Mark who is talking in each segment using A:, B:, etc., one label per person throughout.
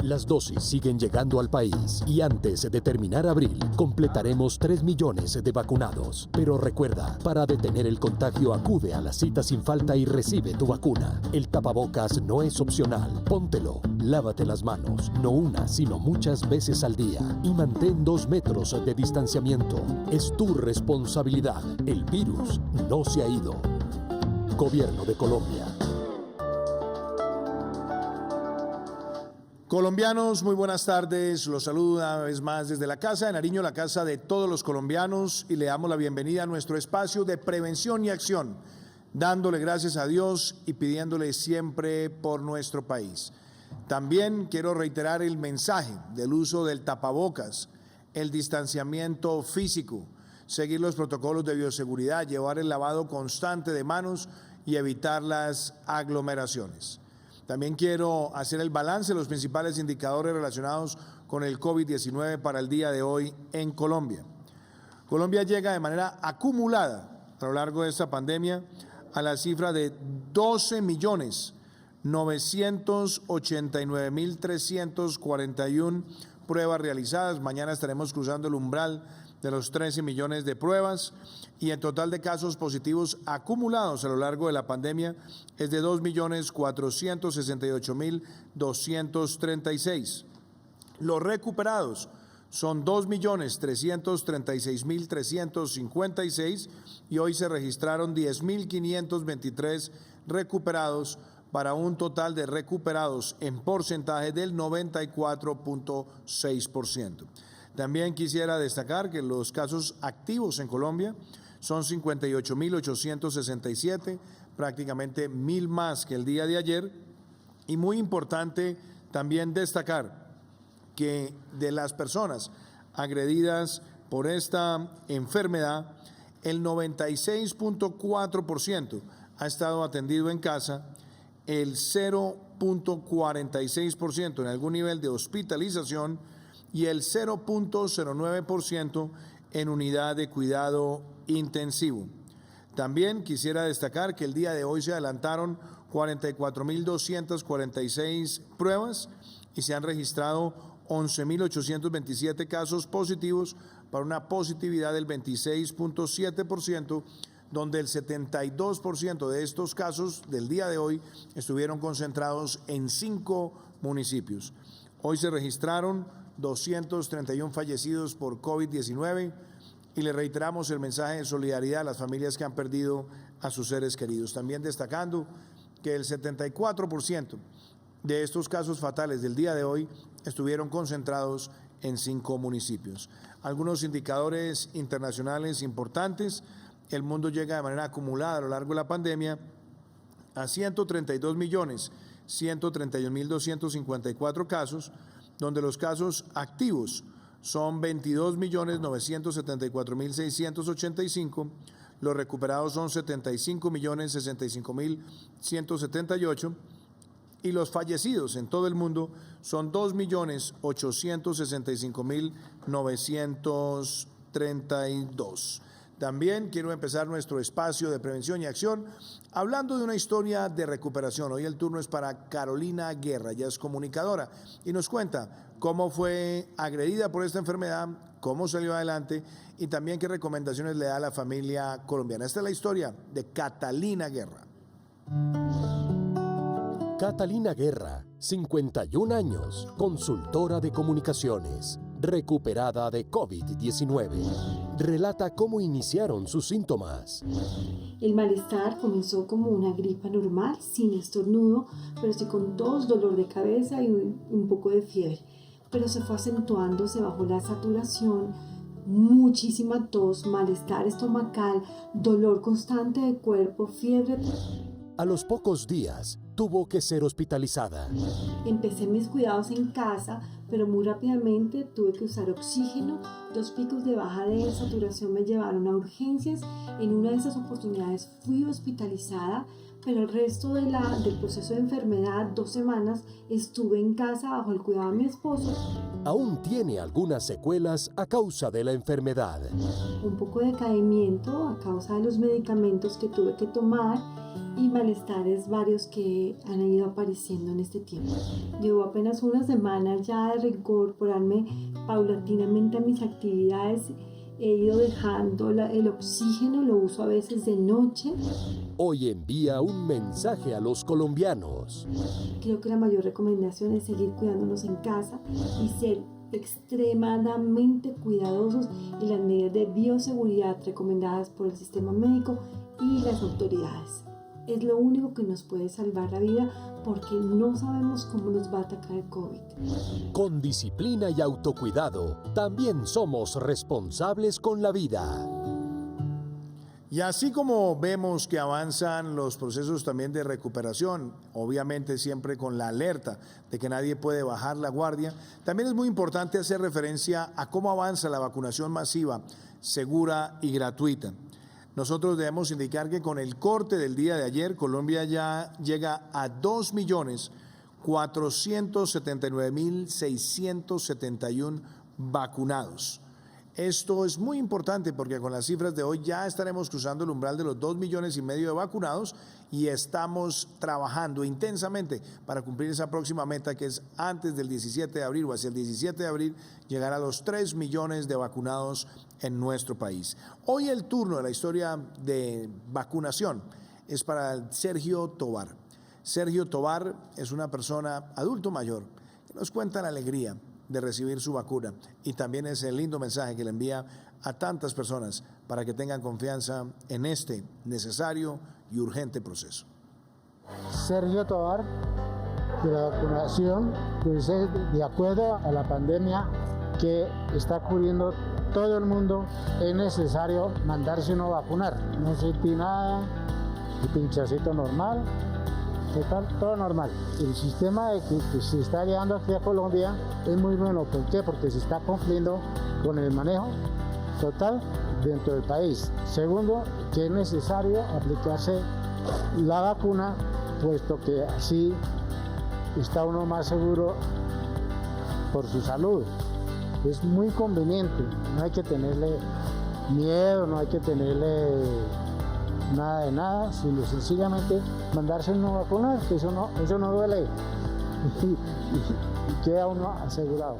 A: Las dosis siguen llegando al país y antes de terminar abril, completaremos 3 millones de vacunados. Pero recuerda, para detener el contagio acude a la cita sin falta y recibe tu vacuna. El tapabocas no es opcional. Póntelo, lávate las manos, no una, sino muchas veces al día. Y mantén 2 metros de distanciamiento. Es tu responsabilidad. El virus no se ha ido. Gobierno de Colombia.
B: Colombianos, muy buenas tardes. Los saludo una vez más desde la Casa de Nariño, la casa de todos los colombianos, y le damos la bienvenida a nuestro espacio de prevención y acción, dándole gracias a Dios y pidiéndole siempre por nuestro país. También quiero reiterar el mensaje del uso del tapabocas, el distanciamiento físico, seguir los protocolos de bioseguridad, llevar el lavado constante de manos y evitar las aglomeraciones. También quiero hacer el balance de los principales indicadores relacionados con el COVID-19 para el día de hoy en Colombia. Colombia llega de manera acumulada a lo largo de esta pandemia a la cifra de 12.989.341 pruebas realizadas. Mañana estaremos cruzando el umbral de los 13 millones de pruebas, y el total de casos positivos acumulados a lo largo de la pandemia es de 2.468.236. Los recuperados son 2.336.356 y hoy se registraron 10.523 recuperados para un total de recuperados en porcentaje del 94.6%. También quisiera destacar que los casos activos en Colombia son 58.867, prácticamente 1.000 más que el día de ayer. Y muy importante también destacar que de las personas agredidas por esta enfermedad, el 96.4% ha estado atendido en casa, el 0.46% en algún nivel de hospitalización y el 0.09% en unidad de cuidado intensivo. También quisiera destacar que el día de hoy se adelantaron 44.246 pruebas y se han registrado 11.827 casos positivos para una positividad del 26.7%, donde el 72% de estos casos del día de hoy estuvieron concentrados en 5 municipios. Hoy se registraron 231 fallecidos por COVID-19 y le reiteramos el mensaje de solidaridad a las familias que han perdido a sus seres queridos. También destacando que el 74% de estos casos fatales del día de hoy estuvieron concentrados en 5 municipios. Algunos indicadores internacionales importantes: el mundo llega de manera acumulada a lo largo de la pandemia a 132.131.254 casos, donde los casos activos son 22.974.685, los recuperados son 75.065.178 y los fallecidos en todo el mundo son 2.865.932. También quiero empezar nuestro espacio de prevención y acción hablando de una historia de recuperación. Hoy el turno es para Carolina Guerra, ella es comunicadora y nos cuenta cómo fue agredida por esta enfermedad, cómo salió adelante y también qué recomendaciones le da a la familia colombiana. Esta es la historia de Catalina Guerra.
A: Catalina Guerra, 51 años, consultora de comunicaciones, recuperada de COVID-19. Relata cómo iniciaron sus síntomas.
C: El malestar comenzó como una gripa normal, sin estornudo, pero sí con tos, dolor de cabeza y un poco de fiebre. Pero se fue acentuando, se bajó la saturación, muchísima tos, malestar estomacal, dolor constante de cuerpo, fiebre.
A: A los pocos días, tuvo que ser hospitalizada.
C: Empecé mis cuidados en casa, pero muy rápidamente tuve que usar oxígeno. 2 picos de baja de saturación me llevaron a urgencias. En una de esas oportunidades fui hospitalizada, pero el resto del proceso de enfermedad, 2 semanas, estuve en casa bajo el cuidado de mi esposo.
A: Aún tiene algunas secuelas a causa de la enfermedad.
C: Un poco de decaimiento a causa de los medicamentos que tuve que tomar y malestares varios que han ido apareciendo en este tiempo. Llevo apenas unas semanas ya de reincorporarme paulatinamente a mis actividades. He ido dejando el oxígeno, lo uso a veces de noche.
A: Hoy envía un mensaje a los colombianos.
C: Creo que la mayor recomendación es seguir cuidándonos en casa y ser extremadamente cuidadosos en las medidas de bioseguridad recomendadas por el sistema médico y las autoridades. Es lo único que nos puede salvar la vida porque no sabemos cómo nos va a atacar el COVID.
A: Con disciplina y autocuidado, también somos responsables con la vida.
B: Y así como vemos que avanzan los procesos también de recuperación, obviamente siempre con la alerta de que nadie puede bajar la guardia, también es muy importante hacer referencia a cómo avanza la vacunación masiva, segura y gratuita. Nosotros debemos indicar que con el corte del día de ayer, Colombia ya llega a 2.479.671 vacunados. Esto es muy importante porque con las cifras de hoy ya estaremos cruzando el umbral de los 2,5 millones de vacunados y estamos trabajando intensamente para cumplir esa próxima meta que es antes del 17 de abril o hacia el 17 de abril llegar a los 3 millones de vacunados en nuestro país. Hoy el turno de la historia de vacunación es para Sergio Tobar. Sergio Tobar es una persona adulto mayor que nos cuenta la alegría de recibir su vacuna y también es el lindo mensaje que le envía a tantas personas para que tengan confianza en este necesario y urgente proceso.
D: Sergio Tobar, de la vacunación, pues de acuerdo a la pandemia que está cubriendo todo el mundo, es necesario mandarse uno a vacunar. No sentí nada, el pinchacito normal, total, todo normal. El sistema que se está llevando aquí a Colombia es muy bueno. ¿Por qué? Porque se está cumpliendo con el manejo total dentro del país. Segundo, que es necesario aplicarse la vacuna, puesto que así está uno más seguro por su salud. Es muy conveniente, no hay que tenerle miedo, no hay que tenerle nada de nada, sino sencillamente mandarse uno a vacunar, que eso no duele y queda uno asegurado.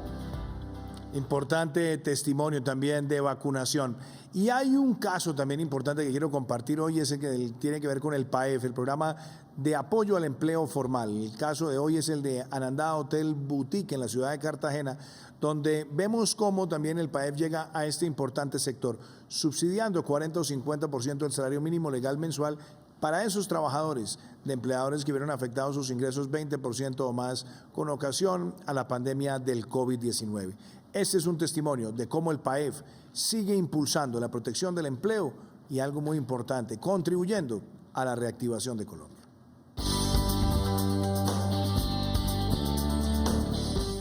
B: Importante testimonio también de vacunación. Y hay un caso también importante que quiero compartir hoy, ese que tiene que ver con el PAEF, el programa de apoyo al empleo formal. El caso de hoy es el de Anandá Hotel Boutique en la ciudad de Cartagena, donde vemos cómo también el PAEF llega a este importante sector, subsidiando 40 o 50% del salario mínimo legal mensual para esos trabajadores de empleadores que vieron afectados sus ingresos 20% o más con ocasión a la pandemia del COVID-19. Este es un testimonio de cómo el PAEF sigue impulsando la protección del empleo y algo muy importante, contribuyendo a la reactivación de Colombia.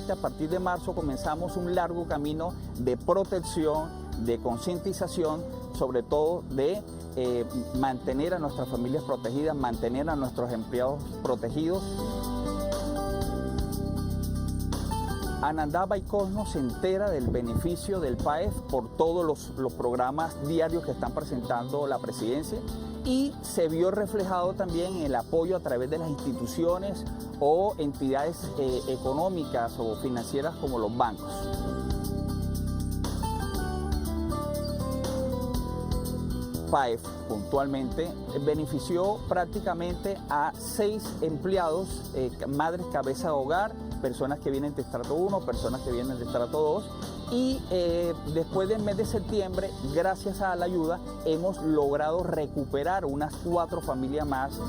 E: A partir de marzo comenzamos un largo camino de protección, de concientización, sobre todo de mantener a nuestras familias protegidas, mantener a nuestros empleados protegidos. Anandá Baicosno se entera del beneficio del PAEF por todos los programas diarios que están presentando la presidencia y se vio reflejado también en el apoyo a través de las instituciones o entidades económicas o financieras como los bancos. PAEF puntualmente benefició prácticamente a 6 empleados, madres cabeza de hogar, personas que vienen de estrato 1, personas que vienen de estrato 2 y después del mes de septiembre, gracias a la ayuda, hemos logrado recuperar unas 4 familias más.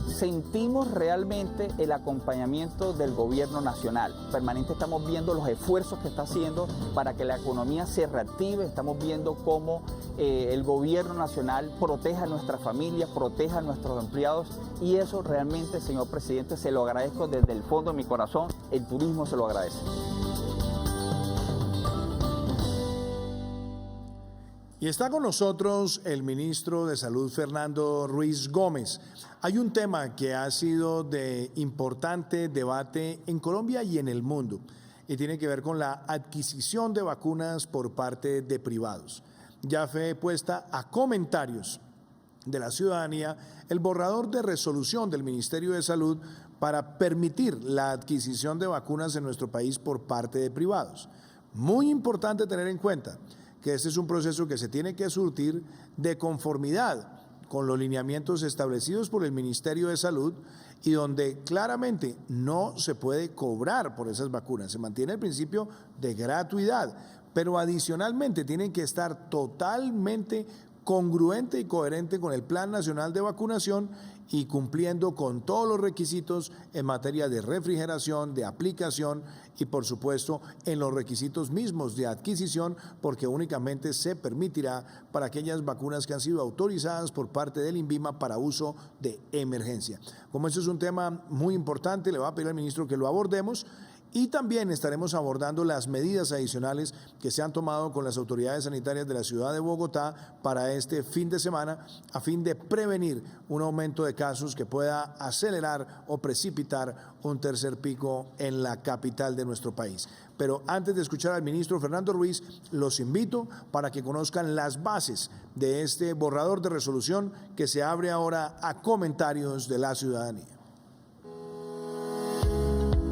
E: Sentimos realmente el acompañamiento del gobierno nacional. Permanente estamos viendo los esfuerzos que está haciendo para que la economía se reactive. Estamos viendo cómo el gobierno nacional proteja a nuestras familias, proteja a nuestros empleados y eso realmente, señor presidente, se lo agradezco desde el fondo de mi corazón. El turismo se lo agradece.
B: Y está con nosotros el ministro de Salud, Fernando Ruiz Gómez. Hay un tema que ha sido de importante debate en Colombia y en el mundo, y tiene que ver con la adquisición de vacunas por parte de privados. Ya fue puesta a comentarios de la ciudadanía el borrador de resolución del Ministerio de Salud para permitir la adquisición de vacunas en nuestro país por parte de privados. Muy importante tener en cuenta que este es un proceso que se tiene que surtir de conformidad con los lineamientos establecidos por el Ministerio de Salud y donde claramente no se puede cobrar por esas vacunas. Se mantiene el principio de gratuidad, pero adicionalmente tienen que estar totalmente congruente y coherente con el Plan Nacional de Vacunación y cumpliendo con todos los requisitos en materia de refrigeración, de aplicación y por supuesto en los requisitos mismos de adquisición, porque únicamente se permitirá para aquellas vacunas que han sido autorizadas por parte del INVIMA para uso de emergencia. Como este es un tema muy importante, le voy a pedir al ministro que lo abordemos. Y también estaremos abordando las medidas adicionales que se han tomado con las autoridades sanitarias de la ciudad de Bogotá para este fin de semana a fin de prevenir un aumento de casos que pueda acelerar o precipitar un tercer pico en la capital de nuestro país. Pero antes de escuchar al ministro Fernando Ruiz, los invito para que conozcan las bases de este borrador de resolución que se abre ahora a comentarios de la ciudadanía.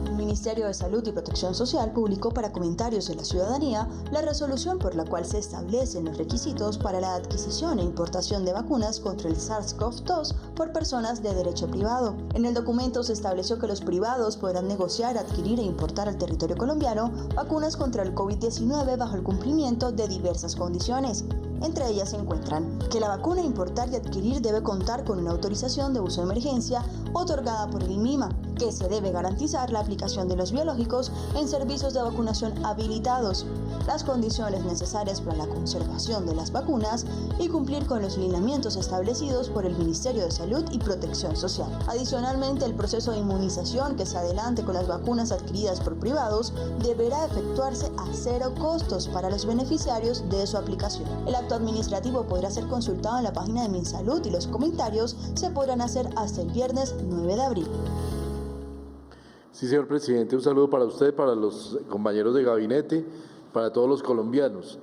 F: El Ministerio de Salud y Protección Social publicó para comentarios de la ciudadanía la resolución por la cual se establecen los requisitos para la adquisición e importación de vacunas contra el SARS-CoV-2 por personas de derecho privado. En el documento se estableció que los privados podrán negociar, adquirir e importar al territorio colombiano vacunas contra el COVID-19 bajo el cumplimiento de diversas condiciones. Entre ellas se encuentran que la vacuna a importar y adquirir debe contar con una autorización de uso de emergencia otorgada por el INVIMA, que se debe garantizar la aplicación de los biológicos en servicios de vacunación habilitados, las condiciones necesarias para la conservación de las vacunas y cumplir con los lineamientos establecidos por el Ministerio de Salud y Protección Social. Adicionalmente, el proceso de inmunización que se adelante con las vacunas adquiridas por privados deberá efectuarse a cero costos para los beneficiarios de su aplicación. El acto administrativo podrá ser consultado en la página de MinSalud y los comentarios se podrán hacer hasta el viernes 9 de abril.
G: Sí, señor presidente, un saludo para usted, para los compañeros de gabinete, para todos los colombianos.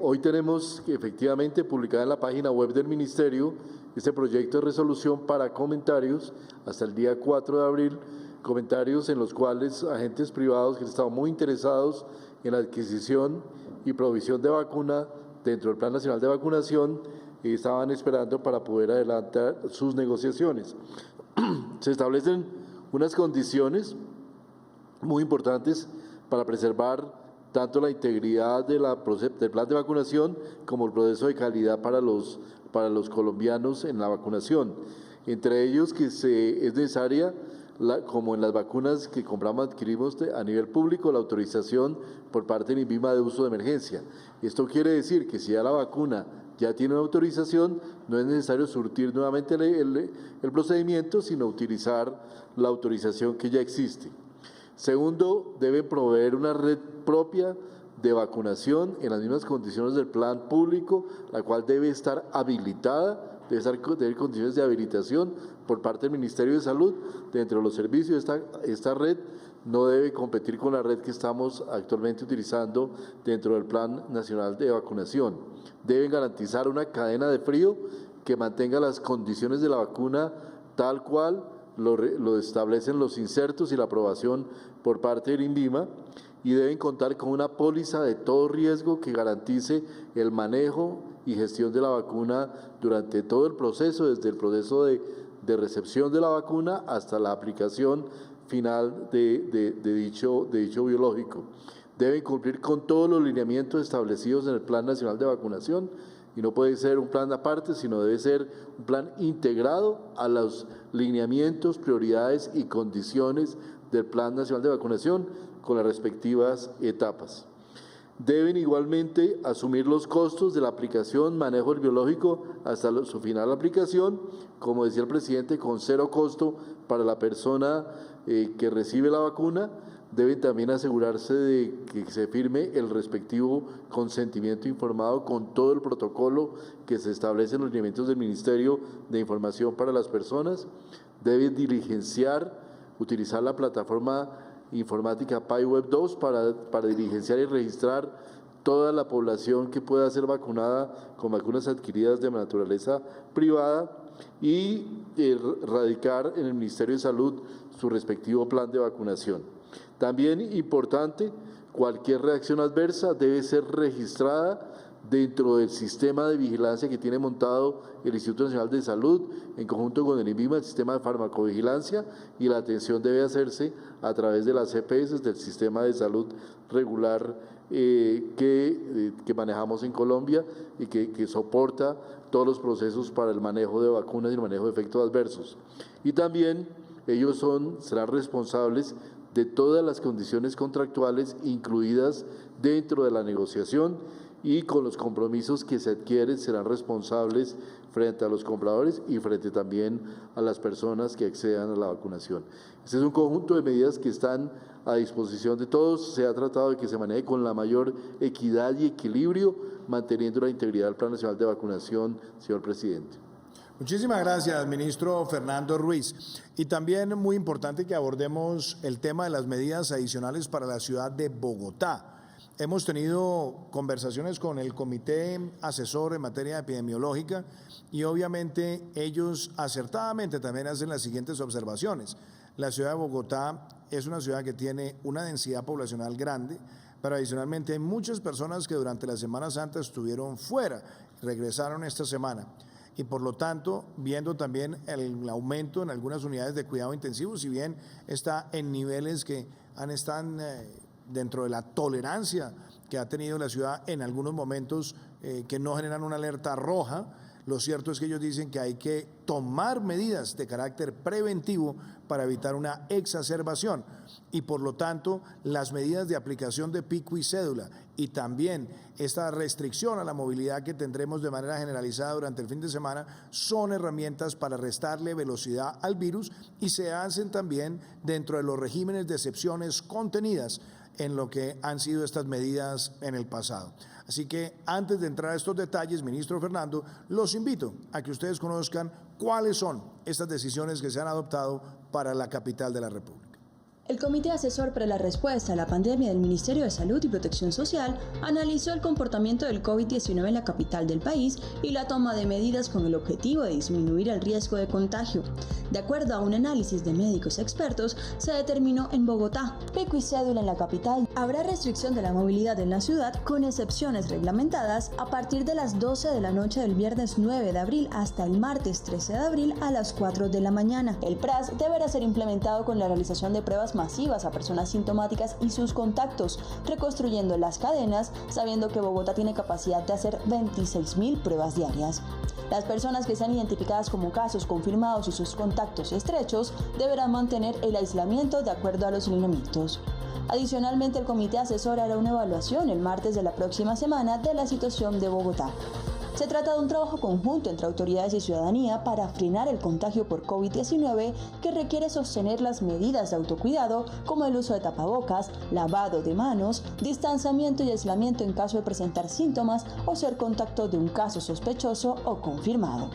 G: Hoy tenemos efectivamente publicada en la página web del Ministerio este proyecto de resolución para comentarios hasta el día 4 de abril, comentarios en los cuales agentes privados que estaban muy interesados en la adquisición y provisión de vacuna dentro del Plan Nacional de Vacunación estaban esperando para poder adelantar sus negociaciones. Se establecen unas condiciones muy importantes para preservar tanto la integridad del plan de vacunación como el proceso de calidad para los colombianos en la vacunación. Entre ellos que es necesaria, como en las vacunas que compramos, adquirimos a nivel público, la autorización por parte del INVIMA de uso de emergencia. Esto quiere decir que si ya la vacuna ya tiene una autorización, no es necesario surtir nuevamente el procedimiento, sino utilizar la autorización que ya existe. Segundo, deben proveer una red propia de vacunación en las mismas condiciones del plan público, la cual debe estar habilitada, debe tener condiciones de habilitación por parte del Ministerio de Salud. Dentro de los servicios, esta red no debe competir con la red que estamos actualmente utilizando dentro del Plan Nacional de Vacunación. Deben garantizar una cadena de frío que mantenga las condiciones de la vacuna tal cual lo establecen los insertos y la aprobación por parte del INVIMA, y deben contar con una póliza de todo riesgo que garantice el manejo y gestión de la vacuna durante todo el proceso, desde el proceso de recepción de la vacuna hasta la aplicación final de dicho biológico. Deben cumplir con todos los lineamientos establecidos en el Plan Nacional de Vacunación, y no puede ser un plan aparte, sino debe ser un plan integrado a los lineamientos, prioridades y condiciones del Plan Nacional de Vacunación con las respectivas etapas. Deben igualmente asumir los costos de la aplicación, manejo del biológico hasta su final aplicación, como decía el presidente, con cero costo para la persona que recibe la vacuna. Deben también asegurarse de que se firme el respectivo consentimiento informado con todo el protocolo que se establece en los lineamientos del Ministerio de Información para las Personas. Deben utilizar la plataforma informática PyWeb 2 para diligenciar y registrar toda la población que pueda ser vacunada con vacunas adquiridas de naturaleza privada y radicar en el Ministerio de Salud su respectivo plan de vacunación. También importante, cualquier reacción adversa debe ser registrada dentro del sistema de vigilancia que tiene montado el Instituto Nacional de Salud en conjunto con el INVIMA, el sistema de farmacovigilancia, y la atención debe hacerse a través de las EPS del sistema de salud regular que manejamos en Colombia y que soporta todos los procesos para el manejo de vacunas y el manejo de efectos adversos. Y también ellos serán responsables de todas las condiciones contractuales incluidas dentro de la negociación, y con los compromisos que se adquieren serán responsables frente a los compradores y frente también a las personas que accedan a la vacunación. Este es un conjunto de medidas que están a disposición de todos. Se ha tratado de que se maneje con la mayor equidad y equilibrio, manteniendo la integridad del Plan Nacional de Vacunación, señor presidente.
B: Muchísimas gracias, ministro Fernando Ruiz. Y también muy importante que abordemos el tema de las medidas adicionales para la ciudad de Bogotá. Hemos tenido conversaciones con el Comité Asesor en materia epidemiológica y obviamente ellos acertadamente también hacen las siguientes observaciones. La ciudad de Bogotá es una ciudad que tiene una densidad poblacional grande, pero adicionalmente hay muchas personas que durante la Semana Santa estuvieron fuera, regresaron esta semana. Y por lo tanto, viendo también el aumento en algunas unidades de cuidado intensivo, si bien está en niveles que están dentro de la tolerancia que ha tenido la ciudad en algunos momentos que no generan una alerta roja, lo cierto es que ellos dicen que hay que tomar medidas de carácter preventivo para evitar una exacerbación y por lo tanto las medidas de aplicación de pico y cédula y también esta restricción a la movilidad que tendremos de manera generalizada durante el fin de semana son herramientas para restarle velocidad al virus y se hacen también dentro de los regímenes de excepciones contenidas en lo que han sido estas medidas en el pasado. Así que antes de entrar a estos detalles, ministro Fernando, los invito a que ustedes conozcan cuáles son estas decisiones que se han adoptado para la capital de la República.
F: El Comité Asesor para la Respuesta a la Pandemia del Ministerio de Salud y Protección Social analizó el comportamiento del COVID-19 en la capital del país y la toma de medidas con el objetivo de disminuir el riesgo de contagio. De acuerdo a un análisis de médicos expertos, se determinó en Bogotá pico y cédula en la capital. Habrá restricción de la movilidad en la ciudad con excepciones reglamentadas a partir de las 12 de la noche del viernes 9 de abril hasta el martes 13 de abril a las 4 de la mañana. El PRAS deberá ser implementado con la realización de pruebas masivas a personas sintomáticas y sus contactos, reconstruyendo las cadenas, sabiendo que Bogotá tiene capacidad de hacer 26.000 pruebas diarias. Las personas que sean identificadas como casos confirmados y sus contactos estrechos deberán mantener el aislamiento de acuerdo a los lineamientos. Adicionalmente, el Comité Asesor hará una evaluación el martes de la próxima semana de la situación de Bogotá. Se trata de un trabajo conjunto entre autoridades y ciudadanía para frenar el contagio por COVID-19 que requiere sostener las medidas de autocuidado como el uso de tapabocas, lavado de manos, distanciamiento y aislamiento en caso de presentar síntomas o ser contacto de un caso sospechoso o confirmado.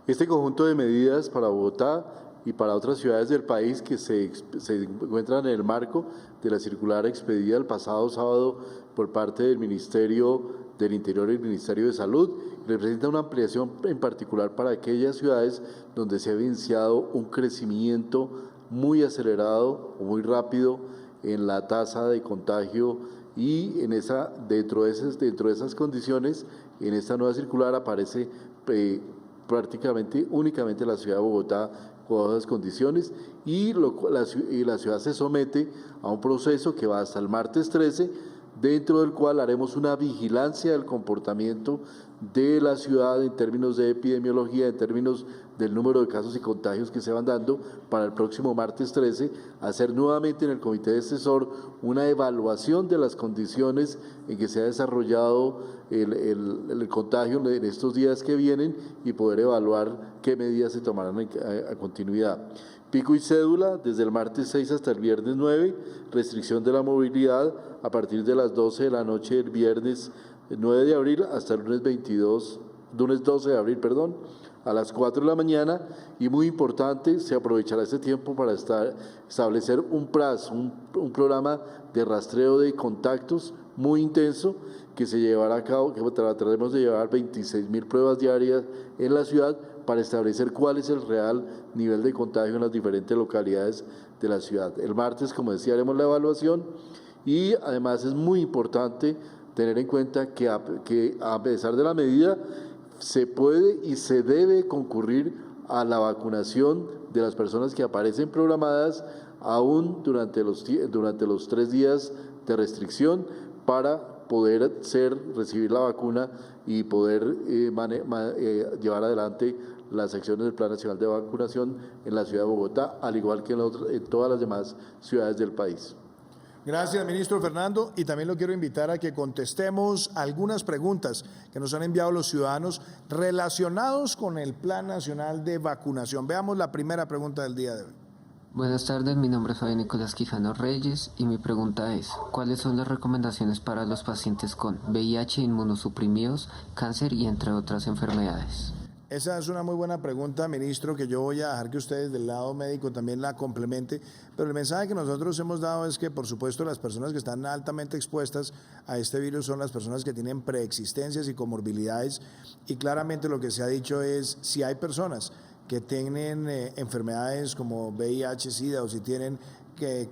G: Este conjunto de medidas para Bogotá y para otras ciudades del país que se encuentran en el marco de la circular expedida el pasado sábado por parte del Ministerio del Interior y el Ministerio de Salud, representa una ampliación en particular para aquellas ciudades donde se ha evidenciado un crecimiento muy acelerado o muy rápido en la tasa de contagio y dentro de esas condiciones, en esta nueva circular aparece prácticamente únicamente la ciudad de Bogotá con esas condiciones y la ciudad se somete a un proceso que va hasta el martes 13, dentro del cual haremos una vigilancia del comportamiento de la ciudad en términos de epidemiología, en términos del número de casos y contagios que se van dando para el próximo martes 13, hacer nuevamente en el Comité Asesor una evaluación de las condiciones en que se ha desarrollado el contagio en estos días que vienen y poder evaluar qué medidas se tomarán a continuidad. Pico y cédula desde el martes 6 hasta el viernes 9, restricción de la movilidad a partir de las 12 de la noche del viernes 9 de abril hasta el lunes 12 de abril, a las 4 de la mañana y muy importante, se aprovechará este tiempo para establecer un PRAS, un programa de rastreo de contactos muy intenso que se llevará a cabo, que trataremos de llevar 26.000 pruebas diarias en la ciudad para establecer cuál es el real nivel de contagio en las diferentes localidades de la ciudad. El martes, como decía, haremos la evaluación y además es muy importante tener en cuenta que a pesar de la medida se puede y se debe concurrir a la vacunación de las personas que aparecen programadas aún durante los 3 días de restricción para poder recibir la vacuna y poder llevar adelante las acciones del Plan Nacional de Vacunación en la ciudad de Bogotá, al igual que en todas las demás ciudades del país.
B: Gracias, ministro Fernando, y también lo quiero invitar a que contestemos algunas preguntas que nos han enviado los ciudadanos relacionados con el Plan Nacional de Vacunación. Veamos la primera pregunta del día de hoy.
H: Buenas tardes, mi nombre es Fabián Nicolás Quijano Reyes y mi pregunta es, ¿cuáles son las recomendaciones para los pacientes con VIH, inmunosuprimidos, cáncer y entre otras enfermedades?
B: Esa es una muy buena pregunta, ministro, que yo voy a dejar que ustedes del lado médico también la complemente, pero el mensaje que nosotros hemos dado es que, por supuesto, las personas que están altamente expuestas a este virus son las personas que tienen preexistencias y comorbilidades, y claramente lo que se ha dicho es, si hay personas que tienen enfermedades como VIH, SIDA o si tienen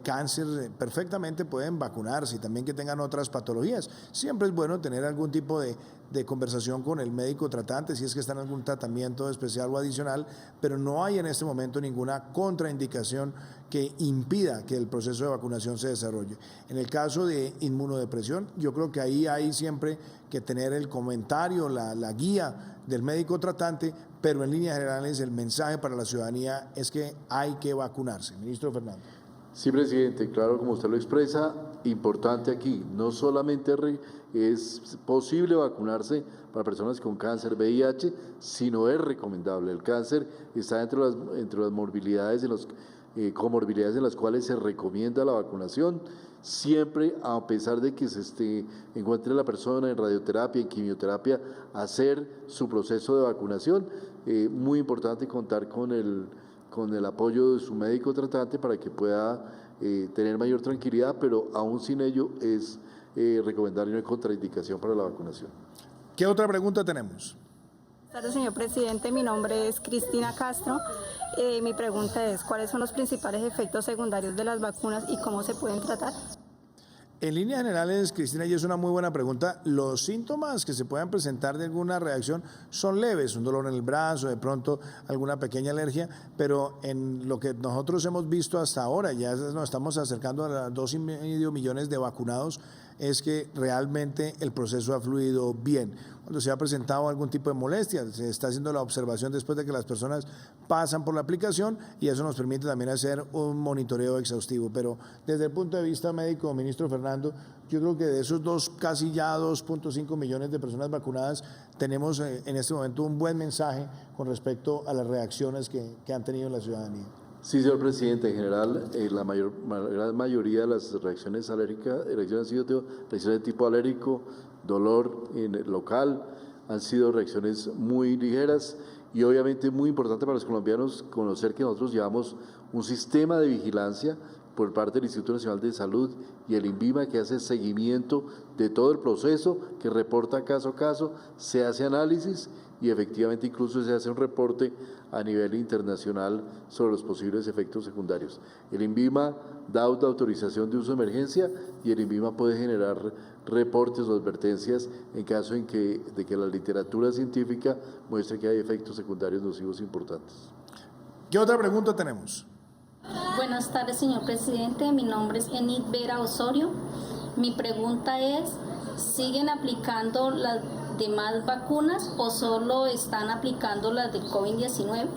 B: cáncer, perfectamente pueden vacunarse y también que tengan otras patologías. Siempre es bueno tener algún tipo de conversación con el médico tratante si es que está en algún tratamiento especial o adicional, pero no hay en este momento ninguna contraindicación que impida que el proceso de vacunación se desarrolle. En el caso de inmunodepresión, yo creo que ahí hay siempre que tener el comentario, la guía del médico tratante, pero en líneas generales el mensaje para la ciudadanía es que hay que vacunarse. Ministro Fernando.
G: Sí, presidente, claro, como usted lo expresa, importante aquí, no solamente es posible vacunarse para personas con cáncer, VIH, sino es recomendable. El cáncer está entre las comorbilidades en las cuales se recomienda la vacunación, siempre a pesar de que se encuentre la persona en radioterapia y quimioterapia, hacer su proceso de vacunación. Muy importante contar con el apoyo de su médico tratante para que pueda tener mayor tranquilidad, pero aún sin ello es recomendable una contraindicación para la vacunación.
B: ¿Qué otra pregunta tenemos?
I: Buenas tardes, señor presidente. Mi nombre es Cristina Castro. Mi pregunta es, ¿cuáles son los principales efectos secundarios de las vacunas y cómo se pueden tratar?
B: En líneas generales, Cristina, y es una muy buena pregunta, los síntomas que se puedan presentar de alguna reacción son leves, un dolor en el brazo, de pronto alguna pequeña alergia, pero en lo que nosotros hemos visto hasta ahora, ya nos estamos acercando a los 2,5 millones de vacunados, es que realmente el proceso ha fluido bien. Cuando se ha presentado algún tipo de molestia, se está haciendo la observación después de que las personas pasan por la aplicación y eso nos permite también hacer un monitoreo exhaustivo. Pero desde el punto de vista médico, ministro Fernando, yo creo que de esos casi ya 2,5 millones de personas vacunadas, tenemos en este momento un buen mensaje con respecto a las reacciones que han tenido la ciudadanía.
G: Sí, señor presidente, en general la gran mayoría de las reacciones alérgicas han sido reacciones de tipo alérgico, dolor local, han sido reacciones muy ligeras y obviamente muy importante para los colombianos conocer que nosotros llevamos un sistema de vigilancia por parte del Instituto Nacional de Salud y el INVIMA que hace seguimiento de todo el proceso, que reporta caso a caso, se hace análisis y efectivamente incluso se hace un reporte a nivel internacional sobre los posibles efectos secundarios. El INVIMA da autorización de uso de emergencia y el INVIMA puede generar reportes o advertencias en caso de que la literatura científica muestre que hay efectos secundarios nocivos importantes.
B: ¿Qué otra pregunta tenemos?
J: Buenas tardes, señor presidente. Mi nombre es Enid Vera Osorio. Mi pregunta es, ¿siguen aplicando las demás vacunas o solo están aplicando las del COVID-19?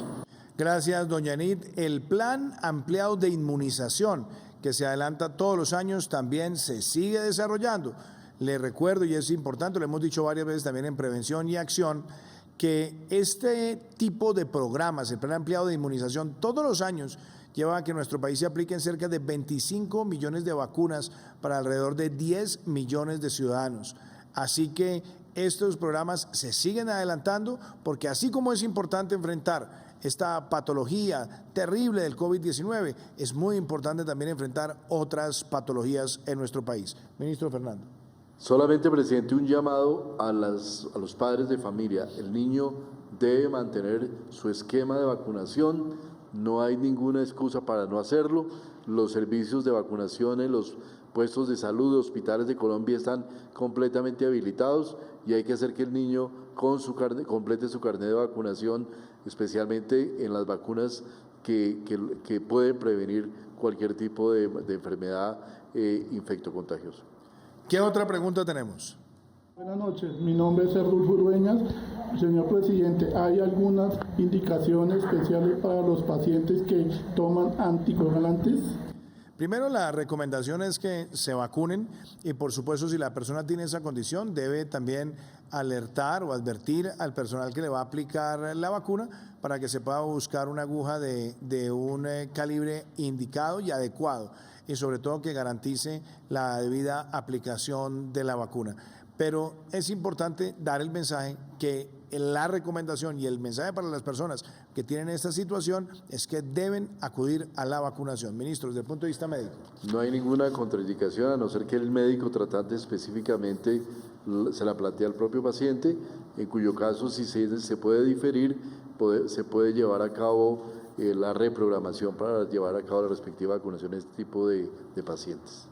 B: Gracias, doña Enid. El plan ampliado de inmunización que se adelanta todos los años también se sigue desarrollando. Le recuerdo, y es importante, lo hemos dicho varias veces también en prevención y acción, que este tipo de programas, el plan ampliado de inmunización, todos los años lleva a que en nuestro país se apliquen cerca de 25 millones de vacunas para alrededor de 10 millones de ciudadanos. Así que estos programas se siguen adelantando porque así como es importante enfrentar esta patología terrible del COVID-19, es muy importante también enfrentar otras patologías en nuestro país. Ministro Fernando.
G: Solamente, presidente, un llamado a los padres de familia. El niño debe mantener su esquema de vacunación, no hay ninguna excusa para no hacerlo. Los servicios de vacunación en los puestos de salud de hospitales de Colombia están completamente habilitados y hay que hacer que el niño complete su carnet de vacunación, especialmente en las vacunas que pueden prevenir cualquier tipo de enfermedad infectocontagiosa.
B: ¿Qué otra pregunta tenemos?
K: Buenas noches, mi nombre es Erdulfo Urbeñas. Señor presidente, ¿hay algunas indicaciones especiales para los pacientes que toman anticoagulantes?
B: Primero, la recomendación es que se vacunen y, por supuesto, si la persona tiene esa condición, debe también alertar o advertir al personal que le va a aplicar la vacuna para que se pueda buscar una aguja de un calibre indicado y adecuado y, sobre todo, que garantice la debida aplicación de la vacuna. Pero es importante dar el mensaje que la recomendación y el mensaje para las personas que tienen esta situación es que deben acudir a la vacunación. Ministro, desde el punto de vista médico.
G: No hay ninguna contraindicación, a no ser que el médico tratante específicamente se la plantea al propio paciente, en cuyo caso, si se puede diferir, se puede llevar a cabo la reprogramación para llevar a cabo la respectiva vacunación de este tipo de pacientes.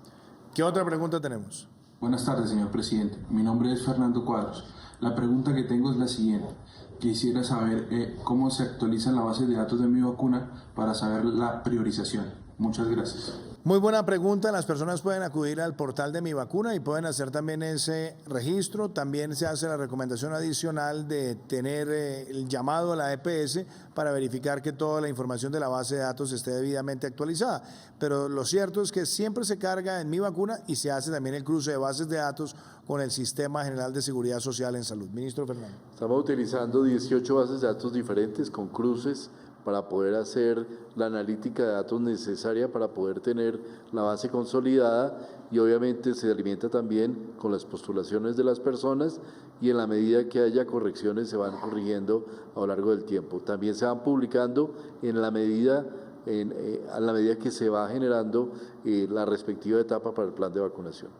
B: ¿Qué otra pregunta tenemos?
L: Buenas tardes, señor presidente. Mi nombre es Fernando Cuadros. La pregunta que tengo es la siguiente. Quisiera saber cómo se actualizan la base de datos de mi vacuna para saber la priorización. Muchas gracias.
B: Muy buena pregunta. Las personas pueden acudir al portal de Mi Vacuna y pueden hacer también ese registro. También se hace la recomendación adicional de tener el llamado a la EPS para verificar que toda la información de la base de datos esté debidamente actualizada. Pero lo cierto es que siempre se carga en Mi Vacuna y se hace también el cruce de bases de datos con el Sistema General de Seguridad Social en Salud. Ministro Fernando.
G: Estamos utilizando 18 bases de datos diferentes con cruces para poder hacer la analítica de datos necesaria para poder tener la base consolidada y obviamente se alimenta también con las postulaciones de las personas y en la medida que haya correcciones se van corrigiendo a lo largo del tiempo. También se van publicando a la medida que se va generando la respectiva etapa para el plan de vacunación.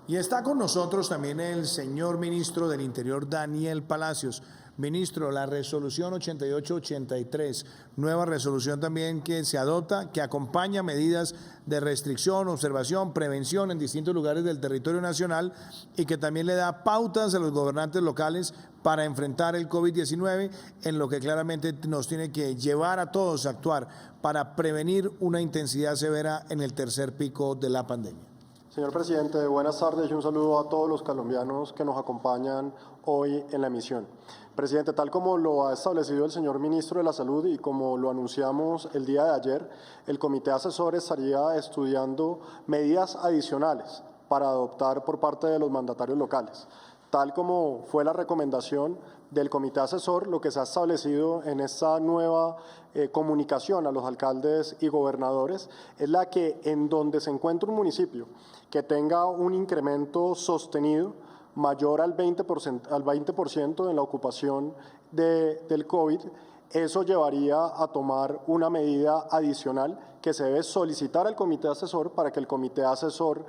B: Y está con nosotros también el señor ministro del Interior, Daniel Palacios. Ministro, la resolución 8883, nueva resolución también que se adopta, que acompaña medidas de restricción, observación, prevención en distintos lugares del territorio nacional y que también le da pautas a los gobernantes locales para enfrentar el COVID-19, en lo que claramente nos tiene que llevar a todos a actuar para prevenir una intensidad severa en el tercer pico de la pandemia.
M: Señor presidente, buenas tardes y un saludo a todos los colombianos que nos acompañan hoy en la emisión. Presidente, tal como lo ha establecido el señor ministro de la Salud y como lo anunciamos el día de ayer, el comité asesor estaría estudiando medidas adicionales para adoptar por parte de los mandatarios locales. Tal como fue la recomendación del comité asesor, lo que se ha establecido en esta nueva comunicación a los alcaldes y gobernadores es la que en donde se encuentra un municipio que tenga un incremento sostenido mayor al 20% en la ocupación del COVID, eso llevaría a tomar una medida adicional que se debe solicitar al comité asesor para que el comité asesor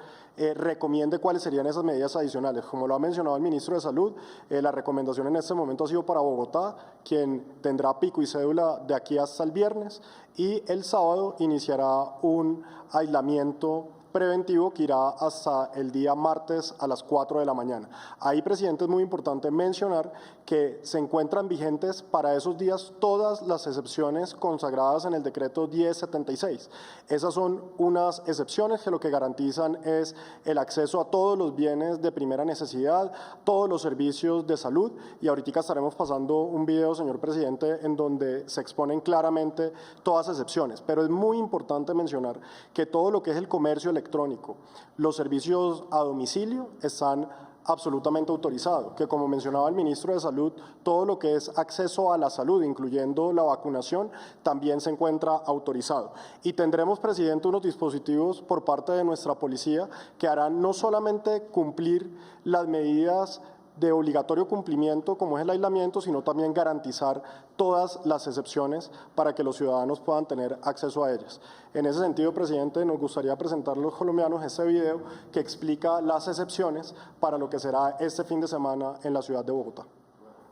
M: recomiende cuáles serían esas medidas adicionales. Como lo ha mencionado el ministro de Salud, la recomendación en este momento ha sido para Bogotá, quien tendrá pico y cédula de aquí hasta el viernes, y el sábado iniciará un aislamiento preventivo que irá hasta el día martes a las 4 de la mañana. Ahí, presidente, es muy importante mencionar que se encuentran vigentes para esos días todas las excepciones consagradas en el decreto 1076. Esas son unas excepciones que lo que garantizan es el acceso a todos los bienes de primera necesidad, todos los servicios de salud, y ahorita estaremos pasando un video, señor presidente, en donde se exponen claramente todas las excepciones. Pero es muy importante mencionar que todo lo que es el comercio electrónico, los servicios a domicilio están absolutamente autorizado, que como mencionaba el ministro de Salud, todo lo que es acceso a la salud, incluyendo la vacunación, también se encuentra autorizado. Y tendremos, presidente, unos dispositivos por parte de nuestra policía que harán no solamente cumplir las medidas de obligatorio cumplimiento como es el aislamiento, sino también garantizar todas las excepciones para que los ciudadanos puedan tener acceso a ellas. En ese sentido, presidente, nos gustaría presentar a los colombianos este video que explica las excepciones para lo que será este fin de semana en la ciudad de Bogotá.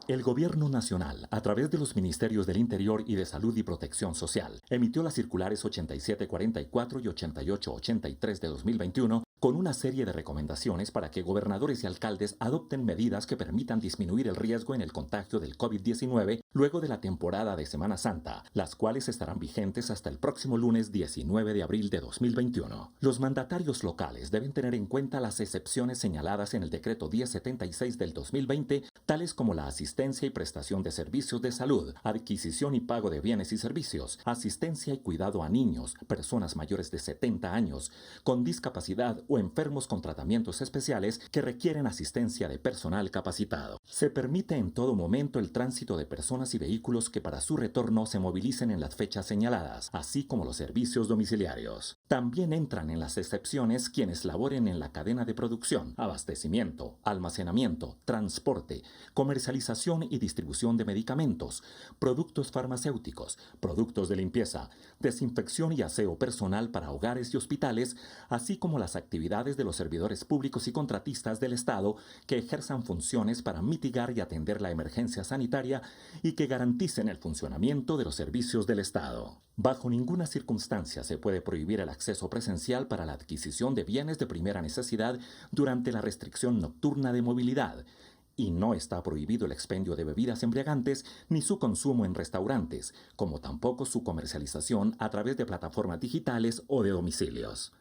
N: El Gobierno Nacional, a través de los Ministerios del Interior y de Salud y Protección Social, emitió las circulares 8744 y 8883 de 2021 con una serie de recomendaciones para que gobernadores y alcaldes adopten medidas que permitan disminuir el riesgo en el contagio del COVID-19 luego de la temporada de Semana Santa, las cuales estarán vigentes hasta el próximo lunes 19 de abril de 2021. Los mandatarios locales deben tener en cuenta las excepciones señaladas en el Decreto 1076 del 2020, tales como la asistencia y prestación de servicios de salud, adquisición y pago de bienes y servicios, asistencia y cuidado a niños, personas mayores de 70 años, con discapacidad o enfermos con tratamientos especiales que requieren asistencia de personal capacitado. Se permite en todo momento el tránsito de personas y vehículos que para su retorno se movilicen en las fechas señaladas, así como los servicios domiciliarios. También entran en las excepciones quienes laboren en la cadena de producción, abastecimiento, almacenamiento, transporte, comercialización y distribución de medicamentos, productos farmacéuticos, productos de limpieza, desinfección y aseo personal para hogares y hospitales, así como las actividades de los servidores públicos y contratistas del Estado que ejerzan funciones para mitigar y atender la emergencia sanitaria y que garanticen el funcionamiento de los servicios del Estado. Bajo ninguna circunstancia se puede prohibir el acceso presencial para la adquisición de bienes de primera necesidad durante la restricción nocturna de movilidad, y no está prohibido el expendio de bebidas embriagantes ni su consumo en restaurantes, como tampoco su comercialización a través de plataformas digitales o de domicilios.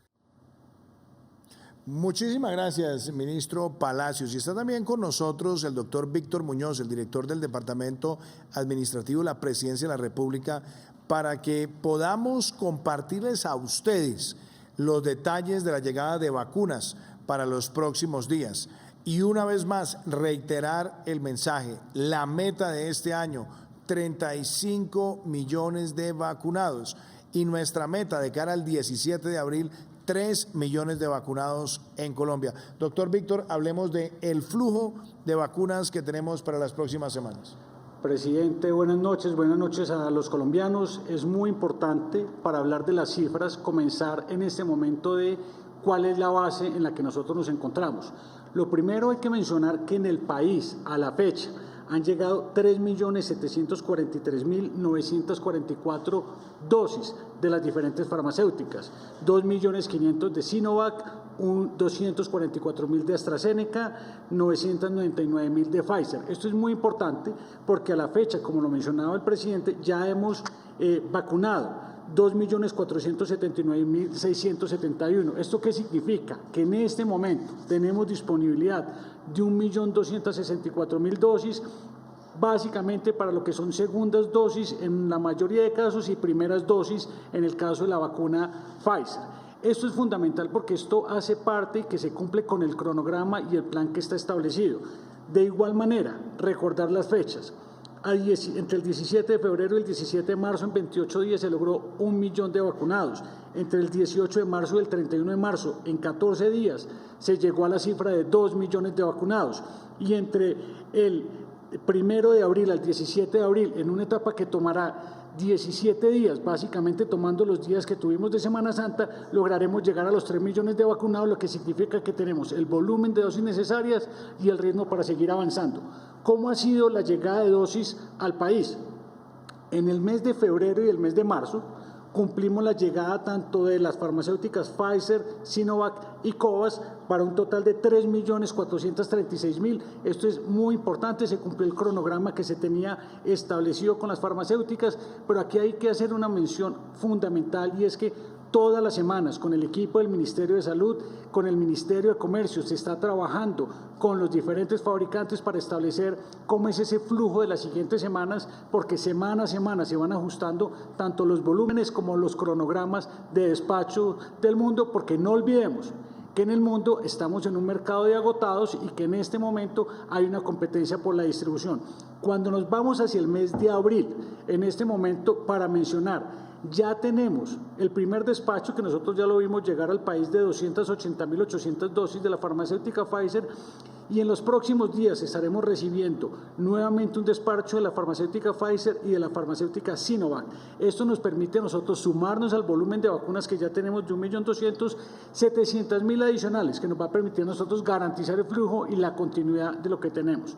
B: Muchísimas gracias, ministro Palacios. Y está también con nosotros el doctor Víctor Muñoz, el director del Departamento Administrativo de la Presidencia de la República, para que podamos compartirles a ustedes los detalles de la llegada de vacunas para los próximos días. Y una vez más, reiterar el mensaje, la meta de este año, 35 millones de vacunados. Y nuestra meta de cara al 17 de abril, 3 millones de vacunados en Colombia. Doctor Víctor, hablemos del flujo de vacunas que tenemos para las próximas semanas.
O: Presidente, buenas noches a los colombianos. Es muy importante para hablar de las cifras comenzar en este momento de cuál es la base en la que nosotros nos encontramos. Lo primero hay que mencionar que en el país a la fecha han llegado 3.743.944 dosis de las diferentes farmacéuticas, 2.500.000 de Sinovac, 244.000 de AstraZeneca, 999.000 de Pfizer. Esto es muy importante porque a la fecha, como lo mencionaba el presidente, ya hemos vacunado 2.479.671. ¿Esto qué significa? Que en este momento tenemos disponibilidad de 1.264.000 dosis, básicamente para lo que son segundas dosis en la mayoría de casos y primeras dosis en el caso de la vacuna Pfizer. Esto es fundamental porque esto hace parte que se cumple con el cronograma y el plan que está establecido. De igual manera, recordar las fechas. Entre el 17 de febrero y el 17 de marzo, en 28 días, se logró 1 millón de vacunados. Entre el 18 de marzo y el 31 de marzo, en 14 días, se llegó a la cifra de 2 millones de vacunados. Y entre el 1 de abril al 17 de abril, en una etapa que tomará 17 días, básicamente tomando los días que tuvimos de Semana Santa, lograremos llegar a los 3 millones de vacunados, lo que significa que tenemos el volumen de dosis necesarias y el ritmo para seguir avanzando. ¿Cómo ha sido la llegada de dosis al país? En el mes de febrero y el mes de marzo cumplimos la llegada tanto de las farmacéuticas Pfizer, Sinovac y Covax para un total de 3.436.000. Esto es muy importante, se cumplió el cronograma que se tenía establecido con las farmacéuticas, pero aquí hay que hacer una mención fundamental y es que todas las semanas con el equipo del Ministerio de Salud, con el Ministerio de Comercio, se está trabajando con los diferentes fabricantes para establecer cómo es ese flujo de las siguientes semanas, porque semana a semana se van ajustando tanto los volúmenes como los cronogramas de despacho del mundo, porque no olvidemos que en el mundo estamos en un mercado de agotados y que en este momento hay una competencia por la distribución. Cuando nos vamos hacia el mes de abril, en este momento, para mencionar, ya tenemos el primer despacho que nosotros ya lo vimos llegar al país de 280.800 dosis de la farmacéutica Pfizer, y en los próximos días estaremos recibiendo nuevamente un despacho de la farmacéutica Pfizer y de la farmacéutica Sinovac. Esto nos permite a nosotros sumarnos al volumen de vacunas que ya tenemos de 1.200.700.000 adicionales, que nos va a permitir a nosotros garantizar el flujo y la continuidad de lo que tenemos.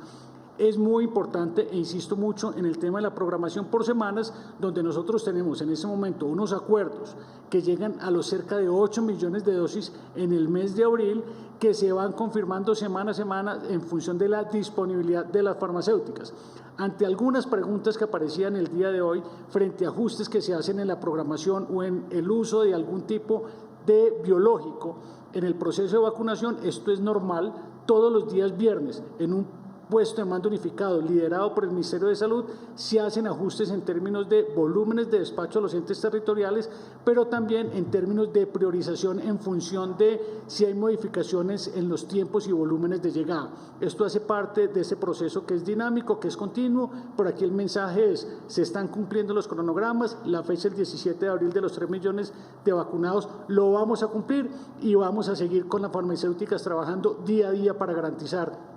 O: Es muy importante, e insisto mucho, en el tema de la programación por semanas, donde nosotros tenemos en este momento unos acuerdos que llegan a los cerca de 8 millones de dosis en el mes de abril, que se van confirmando semana a semana en función de la disponibilidad de las farmacéuticas. Ante algunas preguntas que aparecían el día de hoy, frente a ajustes que se hacen en la programación o en el uso de algún tipo de biológico en el proceso de vacunación, esto es normal. Todos los días viernes, en un puesto de mando unificado liderado por el Ministerio de Salud, se hacen ajustes en términos de volúmenes de despacho a los entes territoriales, pero también en términos de priorización en función de si hay modificaciones en los tiempos y volúmenes de llegada. Esto hace parte de ese proceso que es dinámico, que es continuo. Por aquí el mensaje es: se están cumpliendo los cronogramas, la fecha el 17 de abril de los 3 millones de vacunados lo vamos a cumplir, y vamos a seguir con las farmacéuticas trabajando día a día para garantizar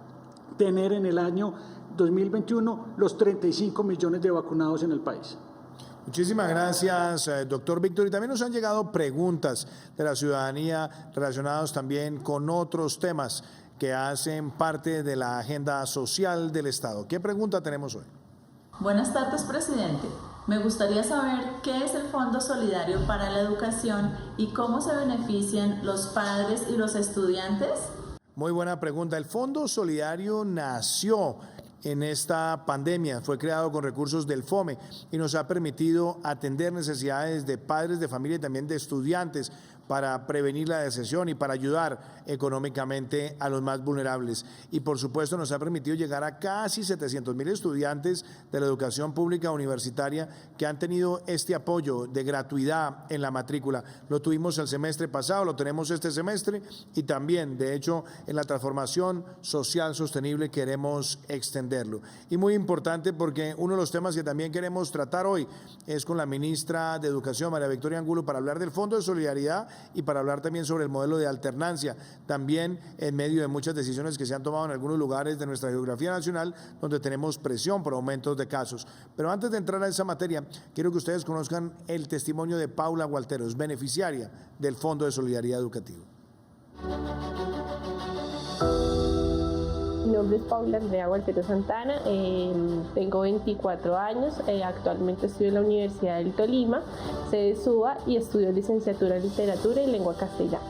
O: tener en el año 2021 los 35 millones de vacunados en el país.
B: Muchísimas gracias, doctor Víctor. Y también nos han llegado preguntas de la ciudadanía relacionadas también con otros temas que hacen parte de la agenda social del Estado. ¿Qué pregunta tenemos hoy?
P: Buenas tardes, presidente. Me gustaría saber qué es el Fondo Solidario para la Educación y cómo se benefician los padres y los estudiantes.
B: Muy buena pregunta. El Fondo Solidario nació en esta pandemia, fue creado con recursos del FOME y nos ha permitido atender necesidades de padres de familia y también de estudiantes para prevenir la deserción y para ayudar económicamente a los más vulnerables. Y por supuesto nos ha permitido llegar a casi 700.000 estudiantes de la educación pública universitaria que han tenido este apoyo de gratuidad en la matrícula. Lo tuvimos el semestre pasado, lo tenemos este semestre, y también, de hecho, en la transformación social sostenible queremos extenderlo. Y muy importante, porque uno de los temas que también queremos tratar hoy es con la ministra de Educación, María Victoria Angulo, para hablar del Fondo de Solidaridad y para hablar también sobre el modelo de alternancia, también en medio de muchas decisiones que se han tomado en algunos lugares de nuestra geografía nacional donde tenemos presión por aumentos de casos. Pero antes de entrar a esa materia, quiero que ustedes conozcan el testimonio de Paula Gualteros, beneficiaria del Fondo de Solidaridad Educativo.
Q: Mi nombre es Paula Andrea Gualteros Santana, tengo 24 años, actualmente estudio en la Universidad del Tolima, sede SUBA, y estudio licenciatura en Literatura y Lengua Castellana.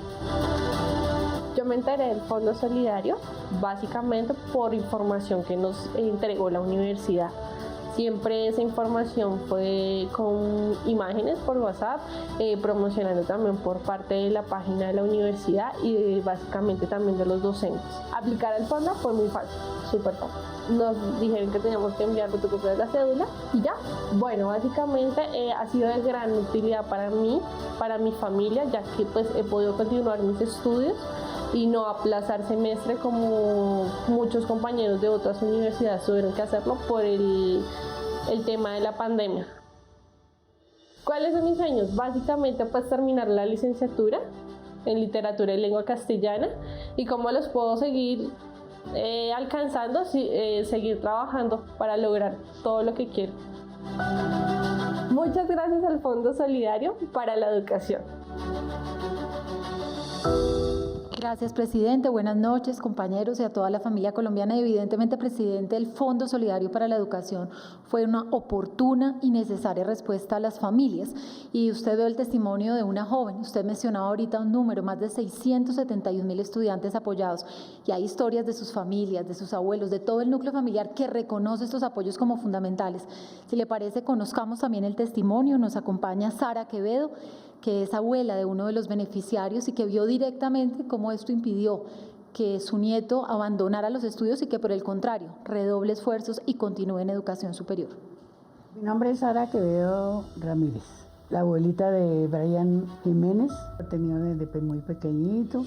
Q: Yo me enteré del Fondo Solidario básicamente por información que nos entregó la universidad. Siempre esa información fue con imágenes por WhatsApp, promocionando también por parte de la página de la universidad y básicamente también de los docentes. Aplicar el fondo fue muy fácil, súper fácil. Nos dijeron que teníamos que enviar fotocopia de la cédula y ya. Bueno, básicamente ha sido de gran utilidad para mí, para mi familia, ya que pues he podido continuar mis estudios y no aplazar semestre como muchos compañeros de otras universidades tuvieron que hacerlo por el tema de la pandemia. ¿Cuáles son mis sueños? Básicamente pues terminar la licenciatura en Literatura y Lengua Castellana, y cómo los puedo seguir alcanzando, seguir trabajando para lograr todo lo que quiero. Muchas gracias al Fondo Solidario para la Educación.
R: Gracias, presidente. Buenas noches, compañeros, y a toda la familia colombiana. Evidentemente, presidente, el Fondo Solidario para la Educación fue una oportuna y necesaria respuesta a las familias. Y usted dio el testimonio de una joven. Usted mencionaba ahorita un número, más de 671.000 estudiantes apoyados. Y hay historias de sus familias, de sus abuelos, de todo el núcleo familiar que reconoce estos apoyos como fundamentales. Si le parece, conozcamos también el testimonio. Nos acompaña Sara Quevedo, que es abuela de uno de los beneficiarios y que vio directamente cómo esto impidió que su nieto abandonara los estudios y que, por el contrario, redoble esfuerzos y continúe en educación superior.
S: Mi nombre es Sara Quevedo Ramírez. la abuelita de Brian Jiménez, tenía desde muy pequeñito.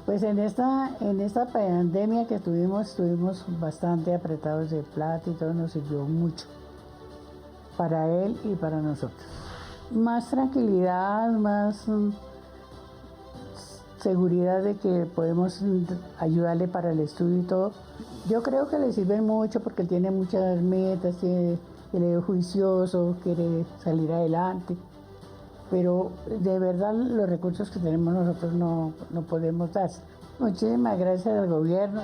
S: Pues en esta pandemia que estuvimos bastante apretados de plata y todo, nos sirvió mucho para él y para nosotros. Más tranquilidad, más seguridad de que podemos ayudarle para el estudio y todo. Yo creo que le sirven mucho porque él tiene muchas metas, él es juicioso, quiere salir adelante. Pero de verdad los recursos que tenemos nosotros no podemos dar. Muchísimas gracias al gobierno.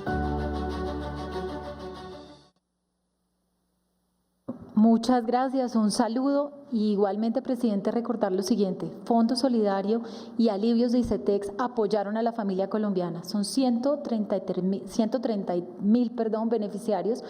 R: Muchas gracias, un saludo. Y igualmente, presidente, recordar lo siguiente: Fondo Solidario y alivios de ICETEX apoyaron a la familia colombiana. Son 130.000 beneficiarios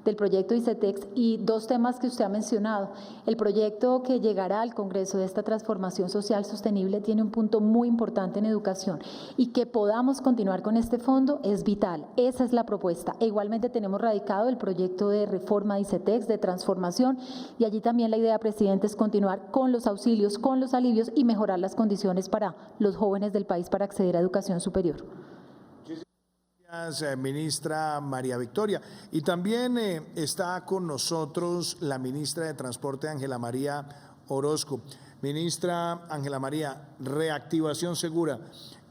R: del proyecto ICETEX, y dos temas que usted ha mencionado. El proyecto que llegará al Congreso de esta transformación social sostenible tiene un punto muy importante en educación, y que podamos continuar con este fondo es vital. Esa es la propuesta. E igualmente tenemos radicado el proyecto de reforma de ICETEX, de transformación, y allí también la idea, presidente, es continuar con los auxilios, con los alivios y mejorar las condiciones para los jóvenes del país para acceder a educación superior.
B: Gracias, ministra María Victoria. Y también está con nosotros la ministra de Transporte, Ángela María Orozco. Ministra Ángela María, reactivación segura.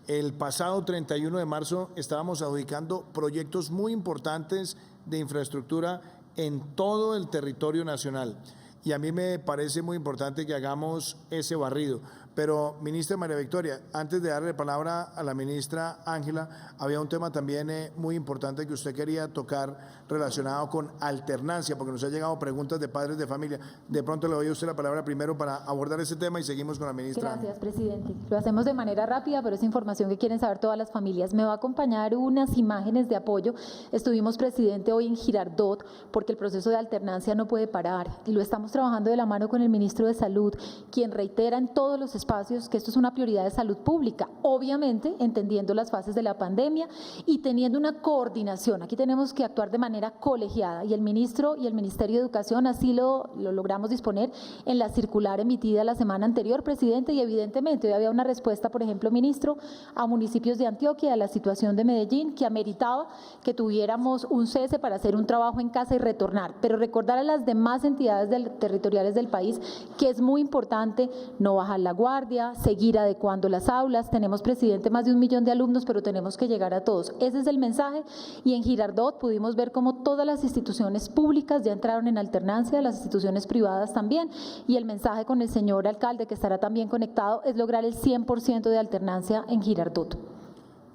B: El pasado 31 de marzo estábamos adjudicando proyectos muy importantes de infraestructura en todo el territorio nacional. Y a mí me parece muy importante que hagamos ese barrido. Pero, ministra María Victoria, antes de darle palabra a la ministra Ángela, había un tema también muy importante que usted quería tocar relacionado con alternancia, porque nos han llegado preguntas de padres de familia. De pronto le doy a usted la palabra primero para abordar ese tema y seguimos con la ministra.
R: Gracias, presidente. Lo hacemos de manera rápida, pero es información que quieren saber todas las familias. Me va a acompañar unas imágenes de apoyo. Estuvimos, presidente, hoy en Girardot, porque el proceso de alternancia no puede parar, y lo estamos trabajando de la mano con el ministro de Salud, quien reitera en todos los espacios que esto es una prioridad de salud pública, obviamente entendiendo las fases de la pandemia y teniendo una coordinación. Aquí tenemos que actuar de manera colegiada, y el ministro y el Ministerio de Educación así lo logramos disponer en la circular emitida la semana anterior, presidente, y evidentemente hoy había una respuesta, por ejemplo, ministro, a municipios de Antioquia, a la situación de Medellín, que ameritaba que tuviéramos un cese para hacer un trabajo en casa y retornar, pero recordar a las demás entidades territoriales del país que es muy importante no bajar la guardia, seguir adecuando las aulas. Tenemos, presidente, más de 1 millón de alumnos, pero tenemos que llegar a todos. Ese es el mensaje, y en Girardot pudimos ver cómo todas las instituciones públicas ya entraron en alternancia, las instituciones privadas también, y el mensaje con el señor alcalde, que estará también conectado, es lograr el 100% de alternancia en Girardot.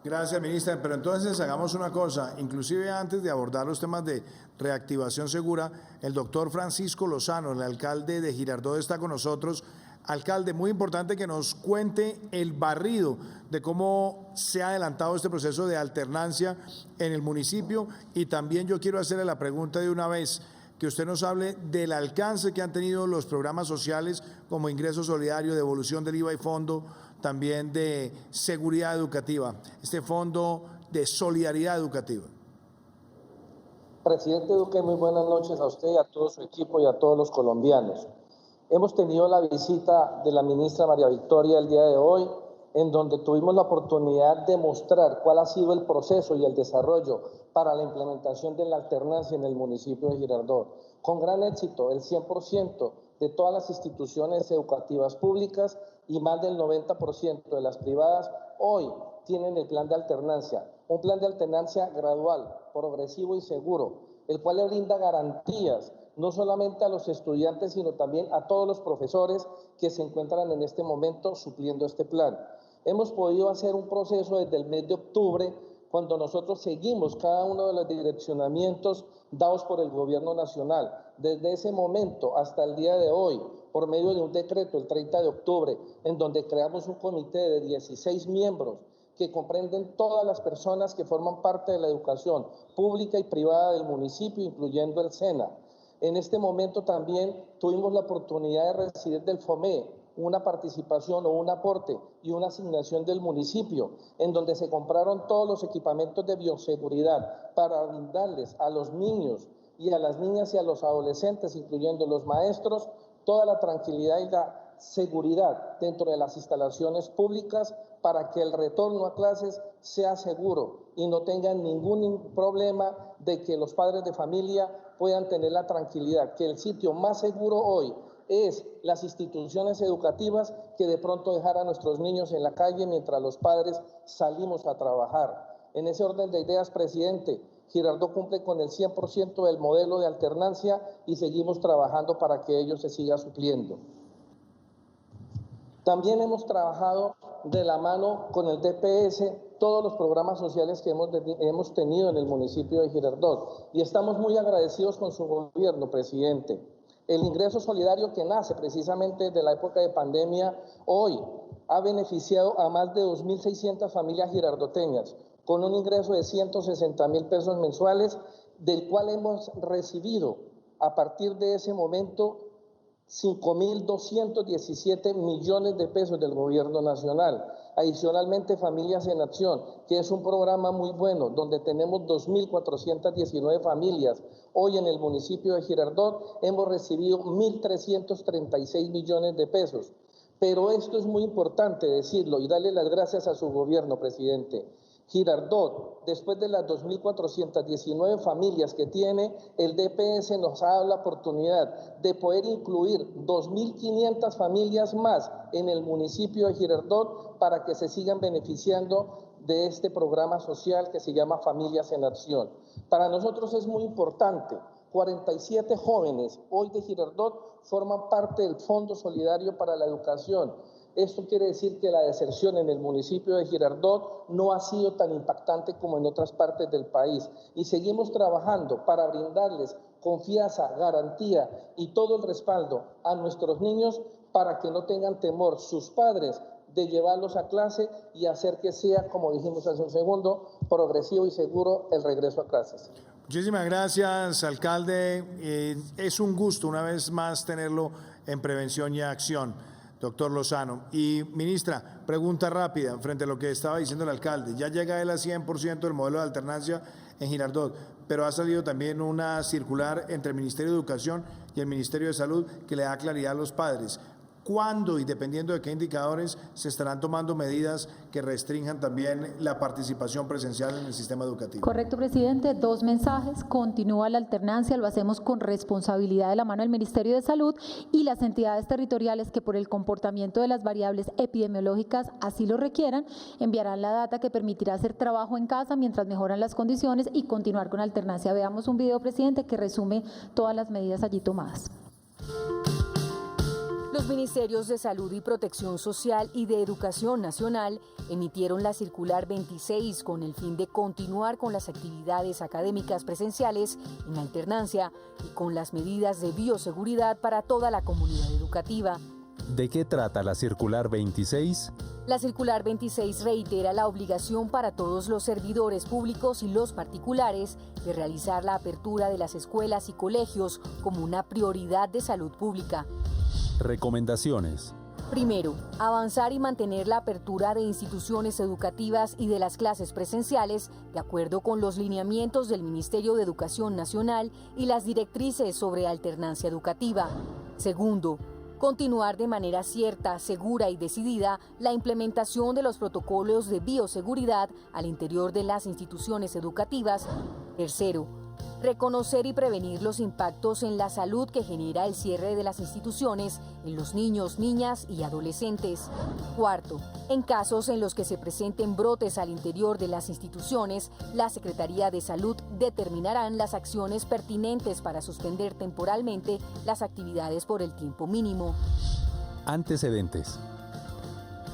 B: Gracias, ministra. Pero entonces hagamos una cosa, inclusive antes de abordar los temas de reactivación segura, el doctor Francisco Lozano, el alcalde de Girardot, está con nosotros. Alcalde, muy importante que nos cuente el barrido de cómo se ha adelantado este proceso de alternancia en el municipio, y también yo quiero hacerle la pregunta de una vez, que usted nos hable del alcance que han tenido los programas sociales como ingreso solidario, devolución del IVA y fondo también de seguridad educativa, este fondo de solidaridad educativa.
T: Presidente Duque, muy buenas noches a usted, a todo su equipo y a todos los colombianos. Hemos tenido la visita de la ministra María Victoria el día de hoy, en donde tuvimos la oportunidad de mostrar cuál ha sido el proceso y el desarrollo para la implementación de la alternancia en el municipio de Girardot. Con gran éxito, el 100% de todas las instituciones educativas públicas y más del 90% de las privadas hoy tienen el plan de alternancia, un plan de alternancia gradual, progresivo y seguro, el cual le brinda garantías no solamente a los estudiantes, sino también a todos los profesores que se encuentran en este momento supliendo este plan. Hemos podido hacer un proceso desde el mes de octubre, cuando nosotros seguimos cada uno de los direccionamientos dados por el gobierno nacional. Desde ese momento hasta el día de hoy, por medio de un decreto el 30 de octubre, en donde creamos un comité de 16 miembros que comprenden todas las personas que forman parte de la educación pública y privada del municipio, incluyendo el SENA. En este momento también tuvimos la oportunidad de recibir del FOME una participación o un aporte y una asignación del municipio, en donde se compraron todos los equipamientos de bioseguridad para brindarles a los niños y a las niñas y a los adolescentes, incluyendo los maestros, toda la tranquilidad y la seguridad dentro de las instalaciones públicas para que el retorno a clases sea seguro y no tengan ningún problema de que los padres de familia puedan tener la tranquilidad, que el sitio más seguro hoy es las instituciones educativas que de pronto dejar a nuestros niños en la calle mientras los padres salimos a trabajar. En ese orden de ideas, presidente, Girardot cumple con el 100% del modelo de alternancia y seguimos trabajando para que ello se siga supliendo. También hemos trabajado de la mano con el DPS todos los programas sociales que hemos tenido en el municipio de Girardot y estamos muy agradecidos con su gobierno, presidente. El ingreso solidario que nace precisamente de la época de pandemia hoy ha beneficiado a más de 2.600 familias girardoteñas con un ingreso de 160.000 pesos mensuales, del cual hemos recibido a partir de ese momento 5.217 millones de pesos del gobierno nacional. Adicionalmente, Familias en Acción, que es un programa muy bueno, donde tenemos 2.419 familias. Hoy en el municipio de Girardot hemos recibido 1.336 millones de pesos. Pero esto es muy importante decirlo y darle las gracias a su gobierno, presidente. Girardot, después de las 2.419 familias que tiene, el DPS nos ha dado la oportunidad de poder incluir 2.500 familias más en el municipio de Girardot para que se sigan beneficiando de este programa social que se llama Familias en Acción. Para nosotros es muy importante. 47 jóvenes hoy de Girardot forman parte del Fondo Solidario para la Educación. Esto quiere decir que la deserción en el municipio de Girardot no ha sido tan impactante como en otras partes del país y seguimos trabajando para brindarles confianza, garantía y todo el respaldo a nuestros niños para que no tengan temor sus padres de llevarlos a clase y hacer que sea, como dijimos hace un segundo, progresivo y seguro el regreso a clases.
B: Muchísimas gracias, alcalde. Es un gusto una vez más tenerlo en Prevención y Acción, doctor Lozano. Y ministra, pregunta rápida frente a lo que estaba diciendo el alcalde. Ya llega él a 100% del modelo de alternancia en Girardot, pero ha salido también una circular entre el Ministerio de Educación y el Ministerio de Salud que le da claridad a los padres. ¿Cuándo y dependiendo de qué indicadores se estarán tomando medidas que restrinjan también la participación presencial en el sistema educativo?
R: Correcto, presidente. 2 mensajes. Continúa la alternancia, lo hacemos con responsabilidad de la mano del Ministerio de Salud y las entidades territoriales que por el comportamiento de las variables epidemiológicas así lo requieran, enviarán la data que permitirá hacer trabajo en casa mientras mejoran las condiciones y continuar con alternancia. Veamos un video, presidente, que resume todas las medidas allí tomadas.
U: Los Ministerios de Salud y Protección Social y de Educación Nacional emitieron la circular 26 con el fin de continuar con las actividades académicas presenciales en alternancia y con las medidas de bioseguridad para toda la comunidad educativa.
A: ¿De qué trata la circular 26?
U: La circular 26 reitera la obligación para todos los servidores públicos y los particulares de realizar la apertura de las escuelas y colegios como una prioridad de salud pública.
A: Recomendaciones.
U: Primero, avanzar y mantener la apertura de instituciones educativas y de las clases presenciales de acuerdo con los lineamientos del Ministerio de Educación Nacional y las directrices sobre alternancia educativa. Segundo, continuar de manera cierta, segura y decidida la implementación de los protocolos de bioseguridad al interior de las instituciones educativas. Tercero, reconocer y prevenir los impactos en la salud que genera el cierre de las instituciones en los niños, niñas y adolescentes. Cuarto, en casos en los que se presenten brotes al interior de las instituciones, la Secretaría de Salud determinarán las acciones pertinentes para suspender temporalmente las actividades por el tiempo mínimo.
A: Antecedentes.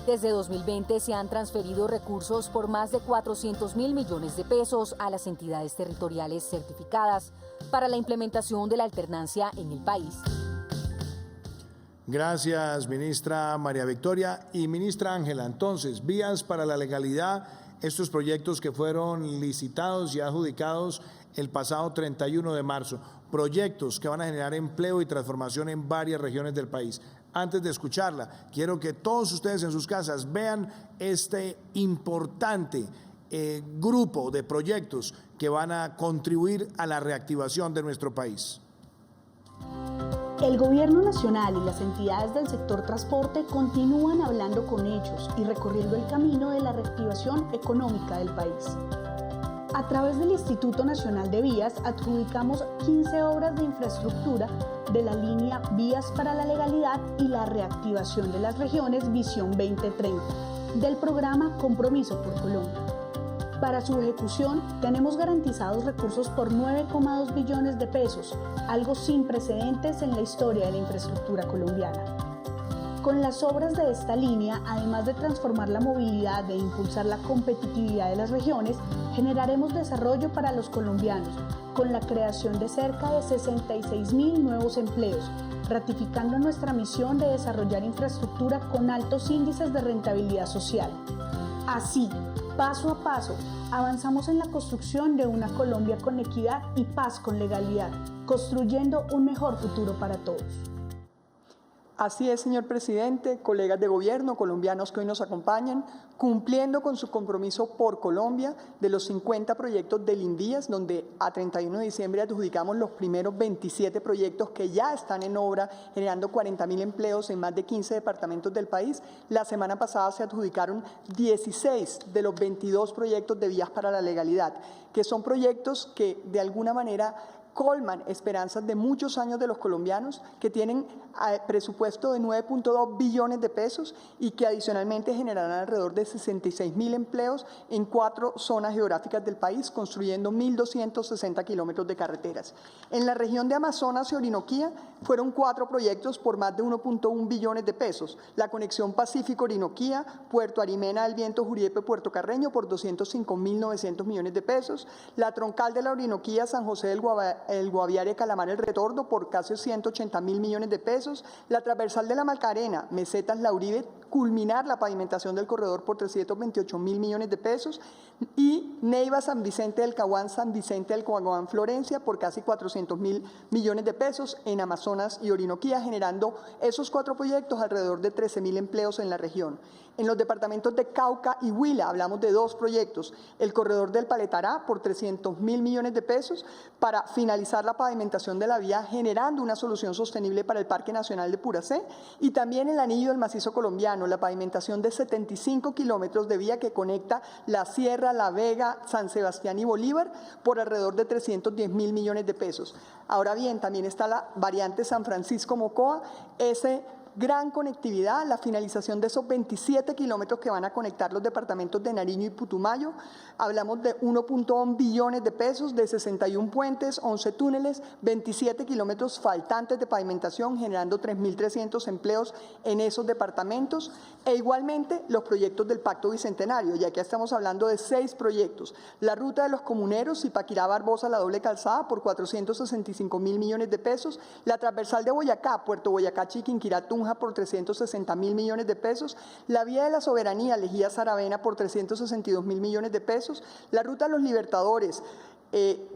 U: Desde 2020 se han transferido recursos por más de 400.000 millones de pesos a las entidades territoriales certificadas para la implementación de la alternancia en el país.
B: Gracias, ministra María Victoria. Y ministra Ángela, entonces, vías para la legalidad, estos proyectos que fueron licitados y adjudicados el pasado 31 de marzo, proyectos que van a generar empleo y transformación en varias regiones del país. Antes de escucharla, quiero que todos ustedes en sus casas vean este importante grupo de proyectos que van a contribuir a la reactivación de nuestro país.
C: El Gobierno Nacional y las entidades del sector transporte continúan hablando con hechos y recorriendo el camino de la reactivación económica del país. A través del Instituto Nacional de Vías adjudicamos 15 obras de infraestructura de la línea Vías para la Legalidad y la Reactivación de las Regiones Visión 2030 del programa Compromiso por Colombia. Para su ejecución tenemos garantizados recursos por 9,2 billones de pesos, algo sin precedentes en la historia de la infraestructura colombiana. Con las obras de esta línea, además de transformar la movilidad e impulsar la competitividad de las regiones, generaremos desarrollo para los colombianos, con la creación de cerca de 66.000 nuevos empleos, ratificando nuestra misión de desarrollar infraestructura con altos índices de rentabilidad social. Así, paso a paso, avanzamos en la construcción de una Colombia con equidad y paz con legalidad, construyendo un mejor futuro para todos.
V: Así es, señor presidente, colegas de gobierno, colombianos que hoy nos acompañan, cumpliendo con su compromiso por Colombia de los 50 proyectos del INVÍAS, donde a 31 de diciembre adjudicamos los primeros 27 proyectos que ya están en obra, generando 40.000 empleos en más de 15 departamentos del país. La semana pasada se adjudicaron 16 de los 22 proyectos de Vías para la Legalidad, que son proyectos que de alguna manera colman esperanzas de muchos años de los colombianos, que tienen presupuesto de 9.2 billones de pesos y que adicionalmente generarán alrededor de 66.000 empleos en 4 zonas geográficas del país, construyendo 1.260 kilómetros de carreteras. En la región de Amazonas y Orinoquía fueron 4 proyectos por más de 1.1 billones de pesos. La conexión Pacífico-Orinoquía, Puerto Arimena del Viento Juriepe-Puerto Carreño por 205.900 millones de pesos. La troncal de la Orinoquía, San José del Guaviare, Calamar, El Retorno por casi 180.000 millones de pesos. La transversal de la Macarena, Mesetas, La Uribe, culminar la pavimentación del corredor por 328.000 millones de pesos. Y Neiva, San Vicente del Caguán, San Vicente del Caguán, Florencia por casi 400.000 millones de pesos en Amazonas y Orinoquía, generando esos 4 proyectos alrededor de 13.000 empleos en la región. En los departamentos de Cauca y Huila hablamos de 2 proyectos, el corredor del Paletará por 300.000 millones de pesos para finalizar la pavimentación de la vía, generando una solución sostenible para el Parque Nacional de Puracé, y también el anillo del macizo colombiano, la pavimentación de 75 kilómetros de vía que conecta La Sierra, La Vega, San Sebastián y Bolívar por alrededor de 310.000 millones de pesos. Ahora bien, también está la variante San Francisco-Mocoa, gran conectividad, la finalización de esos 27 kilómetros que van a conectar los departamentos de Nariño y Putumayo. Hablamos de 1.1 billones de pesos, de 61 puentes, 11 túneles, 27 kilómetros faltantes de pavimentación, generando 3.300 empleos en esos departamentos. E igualmente los proyectos del Pacto Bicentenario, ya que estamos hablando de 6 proyectos. La ruta de los comuneros, Zipaquirá, Barbosa, la doble calzada por 465.000 millones de pesos. La transversal de Boyacá, Puerto Boyacá, Chiquinquirá, Tunja por 360.000 millones de pesos, la vía de la soberanía, Lejía Saravena por 362.000 millones de pesos, la ruta de los Libertadores,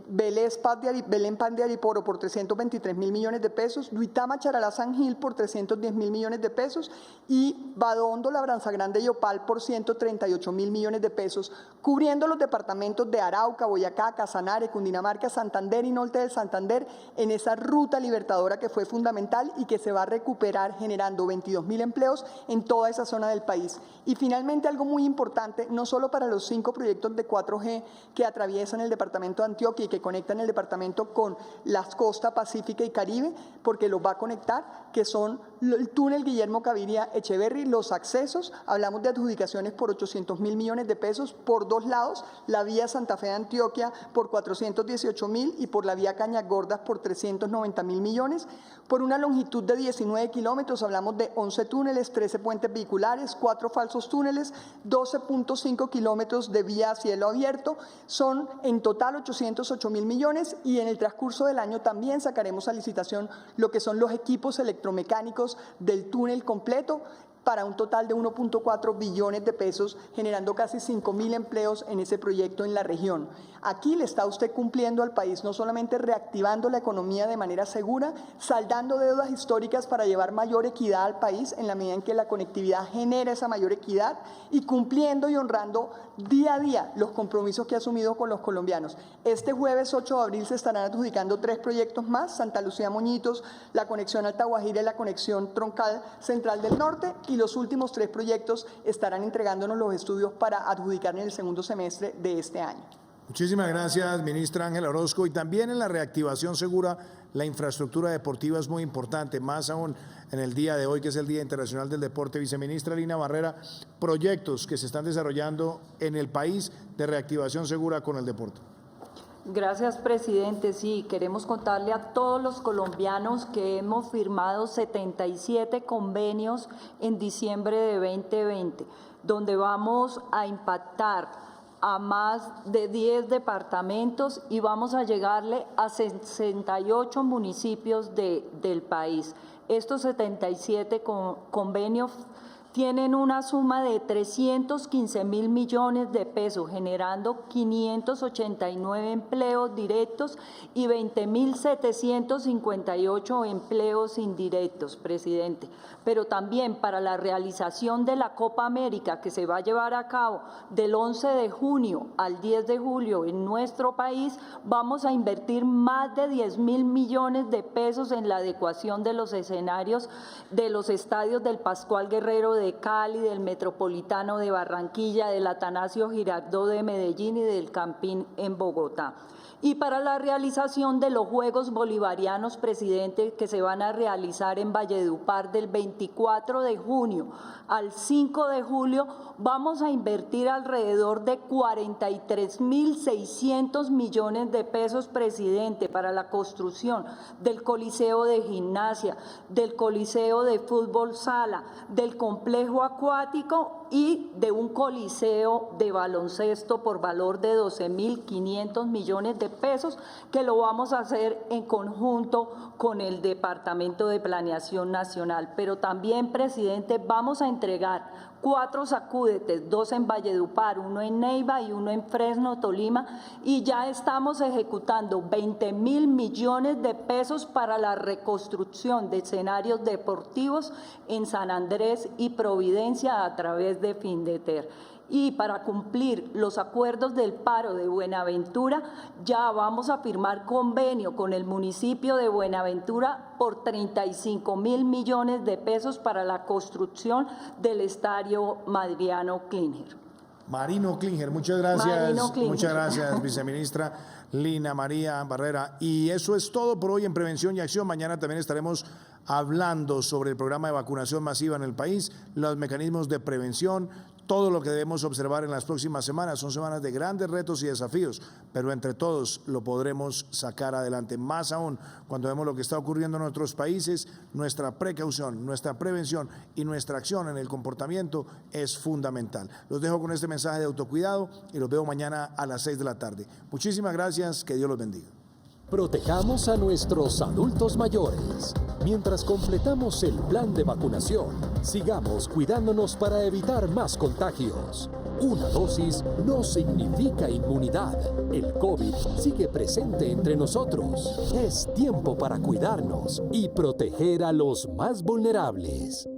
V: Belén Pan de Ariporo por 323.000 millones de pesos, Duitama Charalá San Gil por 310.000 millones de pesos y Badondo Labranza Grande Yopal por 138.000 millones de pesos, cubriendo los departamentos de Arauca, Boyacá, Casanare, Cundinamarca, Santander y Norte del Santander en esa ruta libertadora que fue fundamental y que se va a recuperar generando 22.000 empleos en toda esa zona del país. Y finalmente algo muy importante, no solo para los 5 proyectos de 4G que atraviesan el departamento de Antioquia y que conectan el departamento con las costas Pacífica y Caribe, porque los va a conectar, que son el túnel Guillermo Gaviria Echeverry, los accesos, hablamos de adjudicaciones por 800.000 millones de pesos por 2 lados, la vía Santa Fe de Antioquia por 418.000 y por la vía Cañas Gordas por 390.000 millones, por una longitud de 19 kilómetros, hablamos de 11 túneles, 13 puentes vehiculares, 4 falsos túneles, 12.5 kilómetros de vía a cielo abierto, son en total 808.000 millones y en el transcurso del año también sacaremos a licitación lo que son los equipos electromecánicos del túnel completo para un total de 1.4 billones de pesos, generando casi 5.000 empleos en ese proyecto en la región. Aquí le está usted cumpliendo al país, no solamente reactivando la economía de manera segura, saldando deudas históricas para llevar mayor equidad al país en la medida en que la conectividad genera esa mayor equidad y cumpliendo y honrando día a día los compromisos que ha asumido con los colombianos. Este jueves 8 de abril se estarán adjudicando 3 proyectos más, Santa Lucía Moñitos, la conexión Alta Guajira y la conexión troncal central del norte, y los últimos 3 proyectos estarán entregándonos los estudios para adjudicar en el segundo semestre de este año.
B: Muchísimas gracias, ministra Ángela Orozco. Y también en la reactivación segura, la infraestructura deportiva es muy importante, más aún en el día de hoy, que es el Día Internacional del Deporte. Viceministra Lina Barrera, proyectos que se están desarrollando en el país de reactivación segura con el deporte.
D: Gracias, presidente. Sí, queremos contarle a todos los colombianos que hemos firmado 77 convenios en diciembre de 2020, donde vamos a impactar a más de 10 departamentos y vamos a llegarle a 68 municipios del país. Estos 77 convenios tienen una suma de 315.000 millones de pesos, generando 589 empleos directos y 20.758 empleos indirectos, presidente. Pero también para la realización de la Copa América, que se va a llevar a cabo del 11 de junio al 10 de julio en nuestro país, vamos a invertir más de 10.000 millones de pesos en la adecuación de los escenarios de los estadios del Pascual Guerrero de Cali, del Metropolitano de Barranquilla, del Atanasio Girardot de Medellín y del Campín en Bogotá. Y para la realización de los Juegos Bolivarianos, presidente, que se van a realizar en Valledupar del 24 de junio al 5 de julio, vamos a invertir alrededor de 43.600 millones de pesos, presidente, para la construcción del Coliseo de Gimnasia, del Coliseo de Fútbol Sala, del complejo acuático y de un coliseo de baloncesto por valor de 12.500 millones de pesos, que lo vamos a hacer en conjunto con el Departamento de Planeación Nacional. Pero también, presidente, vamos a entregar 4 sacúdetes, 2 en Valledupar, 1 en Neiva y 1 en Fresno, Tolima, y ya estamos ejecutando 20.000 millones de pesos para la reconstrucción de escenarios deportivos en San Andrés y Providencia a través de Findeter. Y para cumplir los acuerdos del paro de Buenaventura, ya vamos a firmar convenio con el municipio de Buenaventura por 35.000 millones de pesos para la construcción del estadio Mariano Klinger.
B: Marino Klinger, muchas gracias.
D: Marino Klinger.
B: Muchas gracias, viceministra Lina María Barrera. Y eso es todo por hoy en Prevención y Acción. Mañana también estaremos hablando sobre el programa de vacunación masiva en el país, los mecanismos de prevención, todo lo que debemos observar en las próximas semanas. Son semanas de grandes retos y desafíos, pero entre todos lo podremos sacar adelante. Más aún cuando vemos lo que está ocurriendo en nuestros países, nuestra precaución, nuestra prevención y nuestra acción en el comportamiento es fundamental. Los dejo con este mensaje de autocuidado y los veo mañana a las 6 de la tarde. Muchísimas gracias, que Dios los bendiga.
A: Protejamos a nuestros adultos mayores. Mientras completamos el plan de vacunación, sigamos cuidándonos para evitar más contagios. Una dosis no significa inmunidad. El COVID sigue presente entre nosotros. Es tiempo para cuidarnos y proteger a los más vulnerables.